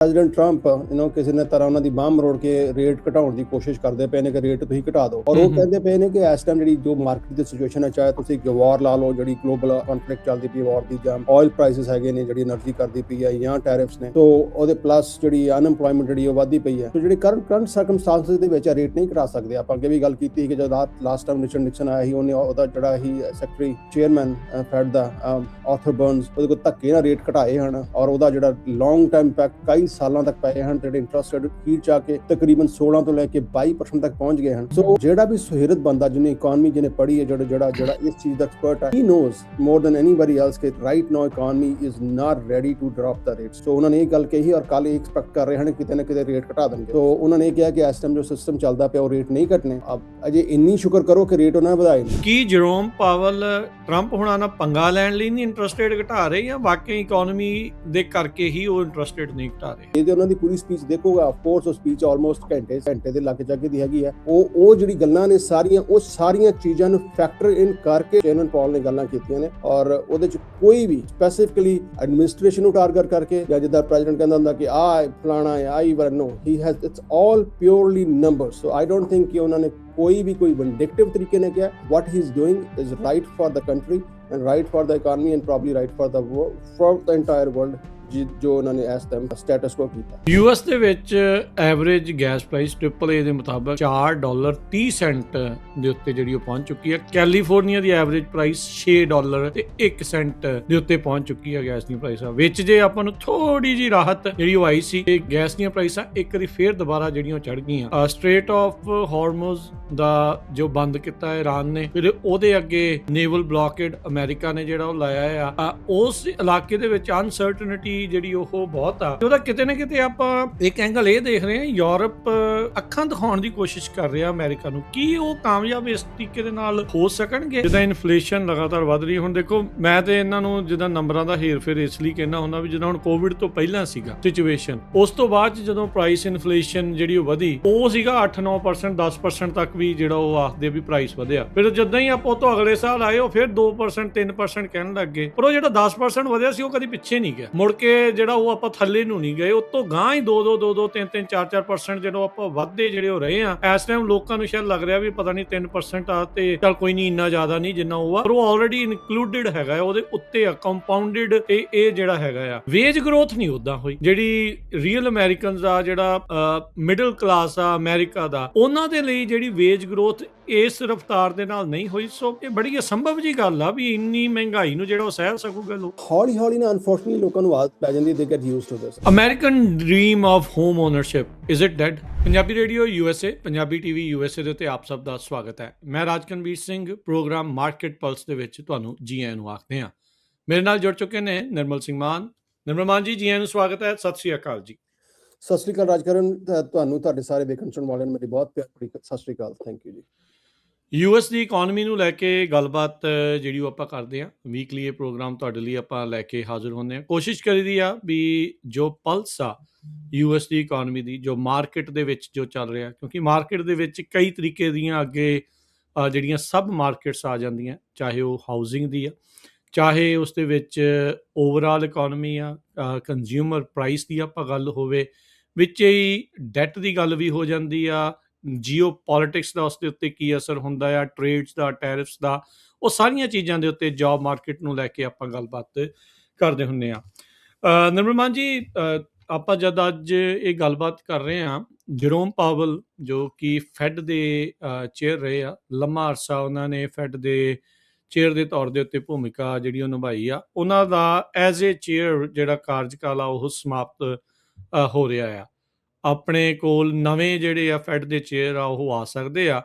President Trump ਕਿਸੇ ਨੇ ਤਰ੍ਹਾਂ ਉਹਨਾਂ ਦੀ ਬਾਂਹ ਮਰੋੜ ਕੇ ਰੇਟ ਘਟਾਉਣ ਦੀ ਕੋਸ਼ਿਸ਼ ਕਰਦੇ ਪਏ ਨੇ ਕਿ ਰੇਟ ਤੁਸੀਂ ਘਟਾ ਦਿਓ, ਔਰ ਉਹ ਕਹਿੰਦੇ ਪਏ ਨੇ ਕਿ ਇਸ ਟਾਈਮ ਜਿਹੜੀ ਜੋ ਮਾਰਕੀਟ ਦੀ ਸਿਚੁਏਸ਼ਨ ਹੈ, ਚਾਹੇ ਤੁਸੀਂ ਵਾਰ ਲਾ ਲਓ, ਜਿਹੜੀ ਗਲੋਬਲ ਕੰਫਲਿਕਟ ਚੱਲਦੀ ਪਈ ਵਾਰ ਦੀ, ਜਾਂ ਆਇਲ ਪ੍ਰਾਈਸਿਸ ਹੈਗੇ ਨੇ, ਜਿਹੜੀ એનર્ਜੀ ਕਰਦੀ ਪਈ ਹੈ, ਜਾਂ ਟੈਰਿਫਸ ਨੇ, ਸੋ ਉਹਦੇ ਪਲੱਸ ਜਿਹੜੀ ਅਨਐਮਪਲੋਇਮੈਂਟ ਜਿਹੜੀ ਉਹ ਵੱਧਦੀ ਪਈ ਹੈ। ਸੋ ਜਿਹੜੀ ਕਰੰਟ ਸਰਕਮਸਟੈਂਸਸ ਦੇ ਵਿੱਚ ਰੇਟ ਨਹੀਂ ਘਟਾ ਸਕਦੇ। ਆਪਾਂ ਅੱਗੇ ਵੀ ਗੱਲ ਕੀਤੀ ਕਿ ਜਦ ਲਾਸਟ ਟਾਈਮ ਰਿਚਰਡ ਨਿਕਸਨ ਆਇਆ ਸੀ, ਉਹਨੇ ਉਹਦਾ ਜਿਹੜਾ ਹੀ ਸੈਕਟਰੀ ਚੇਅਰਮੈਨ ਫੈਡ ਦਾ ਆਰਥਰ ਬਰਨਸ, ਉਹਦੇ ਕੋਲ ਧੱਕੇ ਨਾਲ ਰੇਟ ਘਟਾਏ ਹਨ, ਔਰ ਉਹਦਾ ਜਿਹੜਾ ਲੌਂਗ ਟਾਈਮ ਇੰਪੈਕਟ ਕਈ ਸਾਲਾਂ ਤੱਕ ਪਏ ਹਨ। ਜਿਹੜੇ ਇੰਟਰਸਟ ਰੇਟ ਅਖੀਰ ਚ ਆ ਕੇ ਤਕਰੀਬਨ 16 ਤੋਂ ਲੈ ਕੇ 22% ਤੱਕ ਪਹੁੰਚ ਗਏ ਹਨ। ਸੋ ਜਿਹੜਾ ਵੀ ਸੁਹਿਰਦ ਬੰਦਾ ਜਿਹਨੇ ਇਕਨੋਮੀ ਜਿਹਨੇ ਪੜ੍ਹੀ ਹੈ, ਜਿਹੜਾ ਇਸ ਚੀਜ਼ ਦਾ ਐਕਸਪਰਟ ਹੈ, he knows more than anybody else ਕਿ right now economy is not ready to drop the rates। ਸੋ ਉਹਨਾਂ ਨੇ ਇਹ ਗੱਲ ਕਹੀ, ਔਰ ਕੱਲ ਐਕਸਪੈਕਟ ਕਰ ਰਹੇ ਹਨ ਕਿਤੇ ਨਾ ਕਿਤੇ ਰੇਟ ਘਟਾ ਦੇਣਗੇ। ਸੋ ਉਹਨਾਂ ਨੇ ਕਿਹਾ ਕਿ ਇਸ ਟਾਈਮ ਜੋ ਸਿਸਟਮ ਚੱਲਦਾ ਪਿਆ ਉਹ ਰੇਟ ਨਹੀਂ ਘਟਨੇ। ਅਜੇ ਇੰਨੀ ਸ਼ੁਕਰ ਕਰੋ ਕਿ ਰੇਟ ਉਹਨਾਂ ਨੇ ਵਧਾਏ ਨਹੀਂ। ਕੀ ਜਰੋਮ ਪਾਵਲ ਟਰੰਪ ਹੁਣਾਂ ਨਾਲ ਪੰਗਾ ਲੈਣ ਲਈ ਨਹੀਂ ਇੰਟਰਸਟ ਰੇਟ ਘਟਾ ਰਹੇ, ਜਾਂ ਵਾਕਈ ਇਕਨੋਮੀ ਦੇ ਕਰਕੇ ਹੀ ਉਹ ਇੰਟਰਸਟ ਰੇਟ ਨਹੀਂ ਘਟਾ ਰਹੇ? ਇਹ ਤੇ ਉਹਨਾਂ ਦੀ ਪੂਰੀ ਸਪੀਚ ਦੇਖੋਗਾ, ਆਫ ਕੋਰਸ ਉਹ ਸਪੀਚ ਆਲਮੋਸਟ ਘੰਟੇ ਦੇ ਲੱਗ ਜਾਗੇ ਦੀ ਹੈਗੀ ਹੈ। ਉਹ ਜਿਹੜੀ ਗੱਲਾਂ ਨੇ ਸਾਰੀਆਂ ਚੀਜ਼ਾਂ ਨੂੰ ਫੈਕਟਰ ਇਨ ਕਰਕੇ ਚੇਅਰਮੈਨ ਪਾਲ ਨੇ ਗੱਲਾਂ ਕੀਤੀਆਂ ਨੇ, ਔਰ ਉਹਦੇ ਚ ਕੋਈ ਵੀ ਸਪੈਸੀਫਿਕਲੀ ਐਡਮਿਨਿਸਟ੍ਰੇਸ਼ਨ ਨੂੰ ਟਾਰਗੇਟ ਕਰਕੇ, ਜਾਂ ਜਿੱਦਾਂ ਪ੍ਰੈਜ਼ੀਡੈਂਟ ਕਹਿੰਦਾ ਹੁੰਦਾ ਕਿ ਆ ਫਲਾਣਾ ਹੈ, I were no, he has it's all purely numbers. So I don't think ਕਿ ਉਹਨਾਂ ਨੇ ਕੋਈ ਵਿੰਡਿਕਟਿਵ ਤਰੀਕੇ ਨਾਲ ਕਿਹਾ। What he is doing is right for the country and right for the economy and probably right for the entire world, ਜੋ ਉਹਨਾਂ ਨੇ ਇਸ ਟਾਈਮ ਸਟੇਟਸ ਕੋ ਕੀਤਾ। ਯੂਐਸ ਦੇ ਵਿੱਚ ਐਵਰੇਜ ਗੈਸ ਪ੍ਰਾਈਸ AAA ਦੇ ਮੁਤਾਬਕ $4.30 ਦੇ ਉੱਤੇ ਜਿਹੜੀ ਉਹ ਪਹੁੰਚ ਚੁੱਕੀ ਹੈ। ਕੈਲੀਫੋਰਨੀਆ ਦੀ ਐਵਰੇਜ ਪ੍ਰਾਈਸ $6.01 ਦੇ ਉੱਤੇ ਪਹੁੰਚ ਚੁੱਕੀ ਹੈ ਗੈਸ ਦੀਆਂ ਪ੍ਰਾਈਸਾਂ ਵਿੱਚ। ਜੇ ਆਪਾਂ ਨੂੰ ਥੋੜੀ ਜੀ ਰਾਹਤ ਜਿਹੜੀ ਉਹ ਆਈ ਸੀ, ਗੈਸ ਦੀਆਂ ਪ੍ਰਾਈਸਾਂ ਇੱਕ ਵਾਰੀ ਫੇਰ ਦੁਬਾਰਾ ਜਿਹੜੀਆਂ ਚੜ ਗਈਆਂ। ਸਟ੍ਰੇਟ ਆਫ ਹਾਰਮੋਜ਼ ਦਾ ਜੋ ਬੰਦ ਕੀਤਾ ਈਰਾਨ ਨੇ, ਫਿਰ ਉਹਦੇ ਅੱਗੇ ਨੇਵਲ ਬਲੌਕੇਡ ਅਮਰੀਕਾ ਨੇ ਜਿਹੜਾ ਉਹ ਲਾਇਆ ਆ, ਉਸ ਇਲਾਕੇ ਦੇ ਵਿੱਚ ਅਨਸਰਟਨਟੀ ਜਿਹੜੀ ਉਹ ਬਹੁਤ ਆ। ਉਹਦਾ ਕਿਤੇ ਨਾ ਕਿਤੇ ਆਪਾਂ ਇੱਕ ਐਂਗਲ ਇਹ ਦੇਖ ਰਹੇ ਹਾਂ, ਯੂਰਪ ਅੱਖਾਂ ਦਿਖਾਉਣ ਦੀ ਕੋਸ਼ਿਸ਼ ਕਰ ਰਿਹਾ ਅਮਰੀਕਾ ਨੂੰ। ਕੀ ਉਹ ਕਾਮਯਾਬ ਇਸ ਤਰੀਕੇ ਦੇ ਨਾਲ ਹੋ ਸਕਣਗੇ? ਜਿੱਦਾਂ ਇਨਫਲੇਸ਼ਨ ਲਗਾਤਾਰ ਵੱਧ ਰਹੀ, ਹੁਣ ਦੇਖੋ ਮੈਂ ਤੇ ਇਹਨਾਂ ਨੂੰ ਜਿੱਦਾਂ ਨੰਬਰਾਂ ਦਾ ਹੇਰ ਫੇਰ ਇਸ ਲਈ ਕਹਿੰਦਾ ਹੁੰਦਾ ਵੀ ਜਿੱਦਾਂ ਹੁਣ ਕੋਵਿਡ ਤੋਂ ਪਹਿਲਾਂ ਸੀਗਾ ਸਿਚੁਏਸ਼ਨ, ਉਸ ਤੋਂ ਬਾਅਦ ਜਦੋਂ ਪ੍ਰਾਈਸ ਇਨਫਲੇਸ਼ਨ ਜਿਹੜੀ ਉਹ ਵਧੀ, ਉਹ ਸੀਗਾ 8-9%, 10% ਤੱਕ ਵੀ ਜਿਹੜਾ ਉਹ ਆਖਦੇ ਵੀ ਪ੍ਰਾਈਸ ਵਧਿਆ। ਫਿਰ ਜਦੋਂ ਹੀ ਆਪਾਂ ਉਹ ਤੋਂ ਅਗਲੇ ਸਾਲ ਆਏ, ਉਹ ਫਿਰ 2%, 3% ਕਹਿਣ ਲੱਗ ਗਏ, ਪਰ ਉਹ ਜਿਹੜਾ 10% ਵਧਿਆ ਸੀ ਉਹ ਕਦੀ ਪਿੱਛੇ ਨਹੀਂ ਗਿਆ ਮੁੜ ਕੇ। ਜਿਹੜਾ ਉਹ ਆਪਾਂ ਥੱਲੇ ਨੂੰ ਨਹੀਂ ਗਏ, ਉਤੋਂ ਗਾਂ ਹੀ 2-2, 3-3, 4-4% ਜਦੋਂ ਆਪਾਂ ਵੱਧਦੇ ਜਿਹੜੇ ਉਹ ਰਹੇ ਆ। ਇਸ ਟਾਈਮ ਲੋਕਾਂ ਨੂੰ ਸ਼ਾਇਦ ਲੱਗ ਰਿਹਾ ਵੀ ਪਤਾ ਨਹੀਂ 3% ਆ ਤੇ ਚੱਲ ਕੋਈ ਨਹੀਂ, ਇੰਨਾ ਜ਼ਿਆਦਾ ਨਹੀਂ ਜਿੰਨਾ ਉਹ ਆ, ਪਰ ਉਹ ਆਲਰੇਡੀ ਇਨਕਲੂਡਡ ਹੈਗਾ, ਉਹਦੇ ਉੱਤੇ ਆ ਕੰਪਾਊਂਡਡ। ਇਹ ਜਿਹੜਾ ਹੈਗਾ ਆ, ਵੇਜ ਗਰੋਥ ਨਹੀਂ ਉਦਾਂ ਹੋਈ ਜਿਹੜੀ ਰੀਅਲ ਅਮਰੀਕਨਸ ਆ, ਜਿਹੜਾ ਮਿਡਲ ਕਲਾਸ ਆ ਅਮਰੀਕਾ ਦਾ, ਉਹਨਾਂ ਦੇ ਲਈ ਜਿਹੜੀ ਵੇਜ ਗਰੋਥ ਇਸ ਰਫਤਾਰ ਦੇ ਨਾਲ ਨਹੀਂ ਹੋਈ। ਸੋ ਇਹ ਬੜੀ ਅਸੰਭਵ ਜੀ ਗੱਲ ਆ ਵੀ ਇੰਨੀ ਮਹਿੰਗਾਈ ਨੂੰ ਜਿਹੜਾ ਉਹ ਸਹਿ ਸਕੂਗਾ ਲੋਕ। ਹੌਲੀ ਨਾ ਅਨਫੋਰਚੂਨਟਲੀ ਲੋਕਾਂ ਨੂੰ ਆਦਤ ਪੈ ਜਾਂਦੀ, they get used to this. American dream of home ownership, is it dead? Punjabi radio USA, Punjabi TV USA ਦੇ ਉੱਤੇ ਆਪ ਸਭ ਦਾ ਸਵਾਗਤ ਹੈ। ਮੈਂ ਰਾਜਕਨਵੀਰ ਸਿੰਘ, ਪ੍ਰੋਗਰਾਮ ਮਾਰਕੀਟ ਪਲਸ ਦੇ ਵਿੱਚ ਤੁਹਾਨੂੰ ਜੀ ਆਇਆਂ ਨੂੰ ਆਖਦੇ ਹਾਂ। ਮੇਰੇ ਨਾਲ ਜੁੜ ਚੁੱਕੇ ਨੇ ਨਿਰਮਲ ਸਿੰਘ ਮਾਨ। ਨਿਰਮਲ ਮਾਨ ਜੀ, ਜੀ ਆਇਆਂ ਨੂੰ ਸਵਾਗਤ ਹੈ। ਸਤਿ ਸ਼੍ਰੀ ਅਕਾਲ ਜੀ। ਸਤਿ ਸ਼੍ਰੀ ਅਕਾਲ ਰਾਜਕਰਨ, ਤੁਹਾਨੂੰ ਤੁਹਾਡੇ ਸਾਰੇ ਵੇਖਣ ਸੁਣਨ ਵਾਲਿਆਂ ਨੂੰ ਮੇਰੀ ਬਹੁਤ ਪਿਆਰੀ ਸਤਿ ਸ਼੍ਰੀ ਅਕਾਲ। ਥੈਂਕ ਯੂ ਜੀ। US ਦੀ ਇਕਨੋਮੀ ਨੂੰ ਲੈ ਕੇ ਗੱਲਬਾਤ ਜਿਹੜੀ ਉਹ ਆਪਾਂ ਕਰਦੇ ਹਾਂ ਵੀਕਲੀ। ਇਹ ਪ੍ਰੋਗਰਾਮ ਤੁਹਾਡੇ ਲਈ ਆਪਾਂ ਲੈ ਕੇ ਹਾਜ਼ਰ ਹੁੰਦੇ ਹਾਂ। ਕੋਸ਼ਿਸ਼ ਕਰੀਦੀ ਆ ਵੀ ਜੋ ਪਲਸ ਆ US ਦੀ ਇਕਨੋਮੀ ਦੀ, ਜੋ ਮਾਰਕੀਟ ਦੇ ਵਿੱਚ ਜੋ ਚੱਲ ਰਿਹਾ, ਕਿਉਂਕਿ ਮਾਰਕੀਟ ਦੇ ਵਿੱਚ ਕਈ ਤਰੀਕੇ ਦੀਆਂ ਅੱਗੇ ਜਿਹੜੀਆਂ ਸਬ ਮਾਰਕੀਟਸ ਆ ਜਾਂਦੀਆਂ, ਚਾਹੇ ਉਹ ਹਾਊਸਿੰਗ ਦੀ ਆ, ਚਾਹੇ ਉਸ ਦੇ ਵਿੱਚ ਓਵਰਆਲ ਇਕਨੋਮੀ ਆ, ਕੰਜ਼ਿਊਮਰ ਪ੍ਰਾਈਸ ਦੀ ਆਪਾਂ ਗੱਲ ਹੋਵੇ, ਵਿੱਚ ਹੀ ਡੈਟ ਦੀ ਗੱਲ ਵੀ ਹੋ ਜਾਂਦੀ ਆ, ਜੀਓ ਪੋਲੀਟਿਕਸ ਦਾ ਉਸ ਦੇ ਉੱਤੇ ਕੀ ਅਸਰ ਹੁੰਦਾ ਆ, ਟ੍ਰੇਡਸ ਦਾ, ਟੈਰਿਫਸ ਦਾ, ਉਹ ਸਾਰੀਆਂ ਚੀਜ਼ਾਂ ਦੇ ਉੱਤੇ ਜੌਬ ਮਾਰਕੀਟ ਨੂੰ ਲੈ ਕੇ ਆਪਾਂ ਗੱਲਬਾਤ ਕਰਦੇ ਹੁੰਦੇ ਹਾਂ। ਨਿਰਮਲ ਮਾਨ ਜੀ, ਆਪਾਂ ਜਦ ਅੱਜ ਇਹ ਗੱਲਬਾਤ ਕਰ ਰਹੇ ਹਾਂ, ਜਰੋਮ ਪਾਵਲ ਜੋ ਕਿ ਫੈਡ ਦੇ ਚੇਅਰ ਰਹੇ ਆ, ਲੰਮਾ ਅਰਸਾ ਉਹਨਾਂ ਨੇ ਫੈਡ ਦੇ ਚੇਅਰ ਦੇ ਤੌਰ ਦੇ ਉੱਤੇ ਭੂਮਿਕਾ ਜਿਹੜੀ ਉਹ ਨਿਭਾਈ ਆ, ਉਹਨਾਂ ਦਾ ਐਜ਼ ਏ ਚੇਅਰ ਜਿਹੜਾ ਕਾਰਜਕਾਲ ਆ ਉਹ ਸਮਾਪਤ ਹੋ ਰਿਹਾ ਆ। ਆਪਣੇ ਕੋਲ ਨਵੇਂ ਜਿਹੜੇ ਆ ਫੈਡ ਦੇ ਚੇਅਰ ਆ ਉਹ ਆ ਸਕਦੇ ਆ,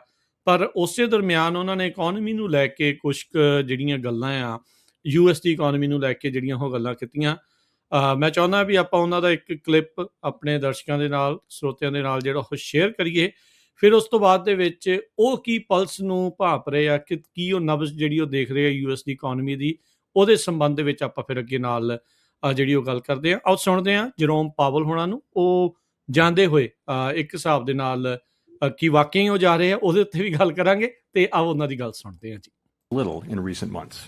ਪਰ ਉਸੇ ਦਰਮਿਆਨ ਉਹਨਾਂ ਨੇ ਇਕਨੋਮੀ ਨੂੰ ਲੈ ਕੇ ਕੁਛ ਜਿਹੜੀਆਂ ਗੱਲਾਂ ਆ, US ਦੀ ਇਕਨੋਮੀ ਨੂੰ ਲੈ ਕੇ ਜਿਹੜੀਆਂ ਉਹ ਗੱਲਾਂ ਕੀਤੀਆਂ। ਮੈਂ ਚਾਹੁੰਦਾ ਵੀ ਆਪਾਂ ਉਹਨਾਂ ਦਾ ਇੱਕ ਕਲਿੱਪ ਆਪਣੇ ਦਰਸ਼ਕਾਂ ਦੇ ਨਾਲ, ਸਰੋਤਿਆਂ ਦੇ ਨਾਲ ਜਿਹੜਾ ਉਹ ਸ਼ੇਅਰ ਕਰੀਏ। ਫਿਰ ਉਸ ਤੋਂ ਬਾਅਦ ਦੇ ਵਿੱਚ ਉਹ ਕੀ ਪਲਸ ਨੂੰ ਭਾਂਪ ਰਹੇ ਆ, ਕਿ ਕੀ ਉਹ ਨਬਜ਼ ਜਿਹੜੀ ਉਹ ਦੇਖ ਰਹੇ ਆ US ਦੀ ਇਕਨੋਮੀ ਦੀ, ਉਹਦੇ ਸੰਬੰਧ ਦੇ ਵਿੱਚ ਆਪਾਂ ਫਿਰ ਅੱਗੇ ਨਾਲ ਜਿਹੜੀ ਉਹ ਗੱਲ ਕਰਦੇ ਆ। ਆਓ ਸੁਣਦੇ ਹਾਂ ਜਰੋਮ ਪਾਵਲ ਹੋਣਾ ਨੂੰ, ਉਹ ਜਾਂਦੇ ਹੋਏ ਇੱਕ ਹਿਸਾਬ ਦੇ ਨਾਲ ਕੀ ਵਾਕਈ ਉਹ ਜਾ ਰਹੇ ਆ, ਉਹਦੇ ਉੱਤੇ ਵੀ ਗੱਲ ਕਰਾਂਗੇ, ਤੇ ਆਓ ਉਹਨਾਂ ਦੀ ਗੱਲ ਸੁਣਦੇ ਹਾਂ ਜੀ। Little in recent months.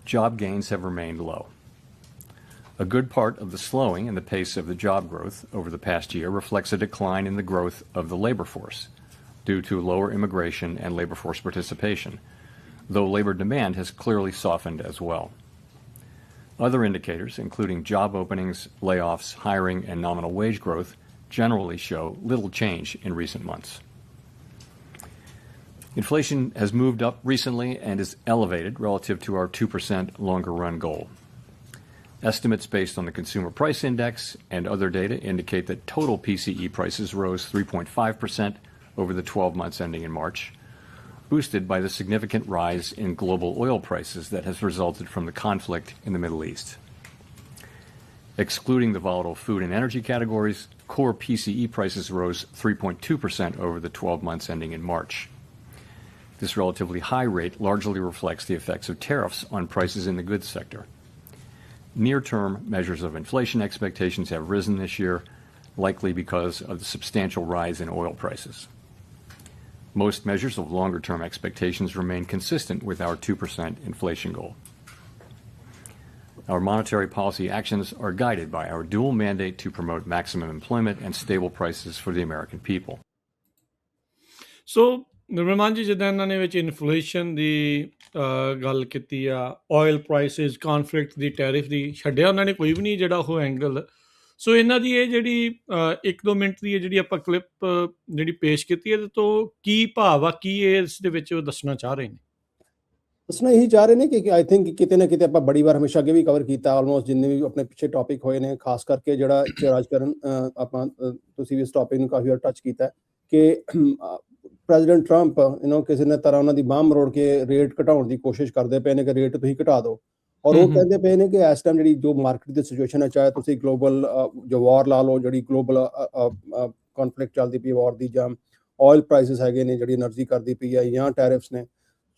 Job gains have remained low. A good part of the slowing in the pace of the job growth over the past year reflects a decline in the growth of the labor force due to lower immigration and labor force participation, though labor demand has clearly softened as well. Other indicators, including job openings, layoffs, hiring, and nominal wage growth, generally show little change in recent months. Inflation has moved up recently and is elevated relative to our 2% longer-run goal. Estimates based on the Consumer Price Index and other data indicate that total PCE prices rose 3.5% over the 12 months ending in March, boosted by the significant rise in global oil prices that has resulted from the conflict in the Middle East. Excluding the volatile food and energy categories, core PCE prices rose 3.2% over the 12 months ending in March. This relatively high rate largely reflects the effects of tariffs on prices in the goods sector. Near-term measures of inflation expectations have risen this year, likely because of the substantial rise in oil prices. Most measures of longer-term expectations remain consistent with our 2% inflation goal. Our monetary policy actions are guided by our dual mandate to promote maximum employment and stable prices for the American people. ਸੋ ਨਿਰਮਲ ਜੀ, ਜਿੱਦਾਂ ਇਹਨਾਂ ਨੇ ਵਿੱਚ inflation ਦੀ ਗੱਲ ਕੀਤੀ ਆ, oil prices, ਕੌਨਫਲਿਕਟ ਦੀ, tariff ਦੀ, ਛੱਡਿਆ ਉਹਨਾਂ ਨੇ ਕੋਈ ਵੀ ਨਹੀਂ ਜਿਹੜਾ ਉਹ ਐਂਗਲ। ਸੋ ਇਹਨਾਂ ਦੀ ਇਹ ਜਿਹੜੀ 1-2 ਮਿੰਟ ਦੀ ਜਿਹੜੀ ਆਪਾਂ ਕਲਿੱਪ ਜਿਹੜੀ ਪੇਸ਼ ਕੀਤੀ, ਇਹਦੇ ਤੋਂ ਕੀ ਭਾਵ ਆ, ਕੀ ਇਹ ਇਸ ਦੇ ਵਿੱਚ ਉਹ ਦੱਸਣਾ ਚਾਹ ਰਹੇ ਨੇ? ਦੱਸਣਾ ਇਹੀ ਚਾਹ ਰਹੇ ਨੇ ਕਿ ਆਈ ਥਿੰਕ ਕਿਤੇ ਨਾ ਕਿਤੇ ਆਪਾਂ ਬੜੀ ਵਾਰ ਹਮੇਸ਼ਾ ਅੱਗੇ ਵੀ ਕਵਰ ਕੀਤਾ, ਆਲਮੋਸਟ ਜਿੰਨੇ ਵੀ ਆਪਣੇ ਪਿੱਛੇ ਟੌਪਿਕ ਹੋਏ ਨੇ, ਖਾਸ ਕਰਕੇ ਜਿਹੜਾ ਰਾਜਕਰਨ, ਆਪਾਂ ਤੁਸੀਂ ਵੀ ਇਸ ਟੌਪਿਕ ਨੂੰ ਕਾਫੀ ਵਾਰ ਟੱਚ ਕੀਤਾ ਕਿ ਪ੍ਰੈਜ਼ੀਡੈਂਟ ਟਰੰਪ ਕਿਸੇ ਨੇ ਤਰ੍ਹਾਂ ਉਹਨਾਂ ਦੀ ਬਾਂਹ ਮਰੋੜ ਕੇ ਰੇਟ ਘਟਾਉਣ ਦੀ ਕੋਸ਼ਿਸ਼ ਕਰਦੇ ਪਏ ਨੇ ਕਿ ਰੇਟ ਤੁਸੀਂ ਘਟਾ ਦਿਓ, ਔਰ ਉਹ ਕਹਿੰਦੇ ਪਏ ਨੇ ਕਿ ਇਸ ਟਾਈਮ ਜਿਹੜੀ ਜੋ ਮਾਰਕੀਟ ਦੀ ਸਿਚੁਏਸ਼ਨ ਹੈ, ਚਾਹੇ ਤੁਸੀਂ ਗਲੋਬਲ ਜੋ ਵਾਰ ਲਾ ਲਓ, ਜਿਹੜੀ ਗਲੋਬਲ ਕੌਨਫਲਿਕਟ ਚੱਲਦੀ ਪਈ ਵਾਰ ਦੀ, ਜਾਂ ਆਇਲ ਪ੍ਰਾਈਸਿਸ ਹੈਗੇ ਨੇ, ਜਿਹੜੀ ਐਨਰਜੀ ਕਰਦੀ ਪਈ ਹੈ, ਜਾਂ ਟੈਰਿਫਸ ਨੇ,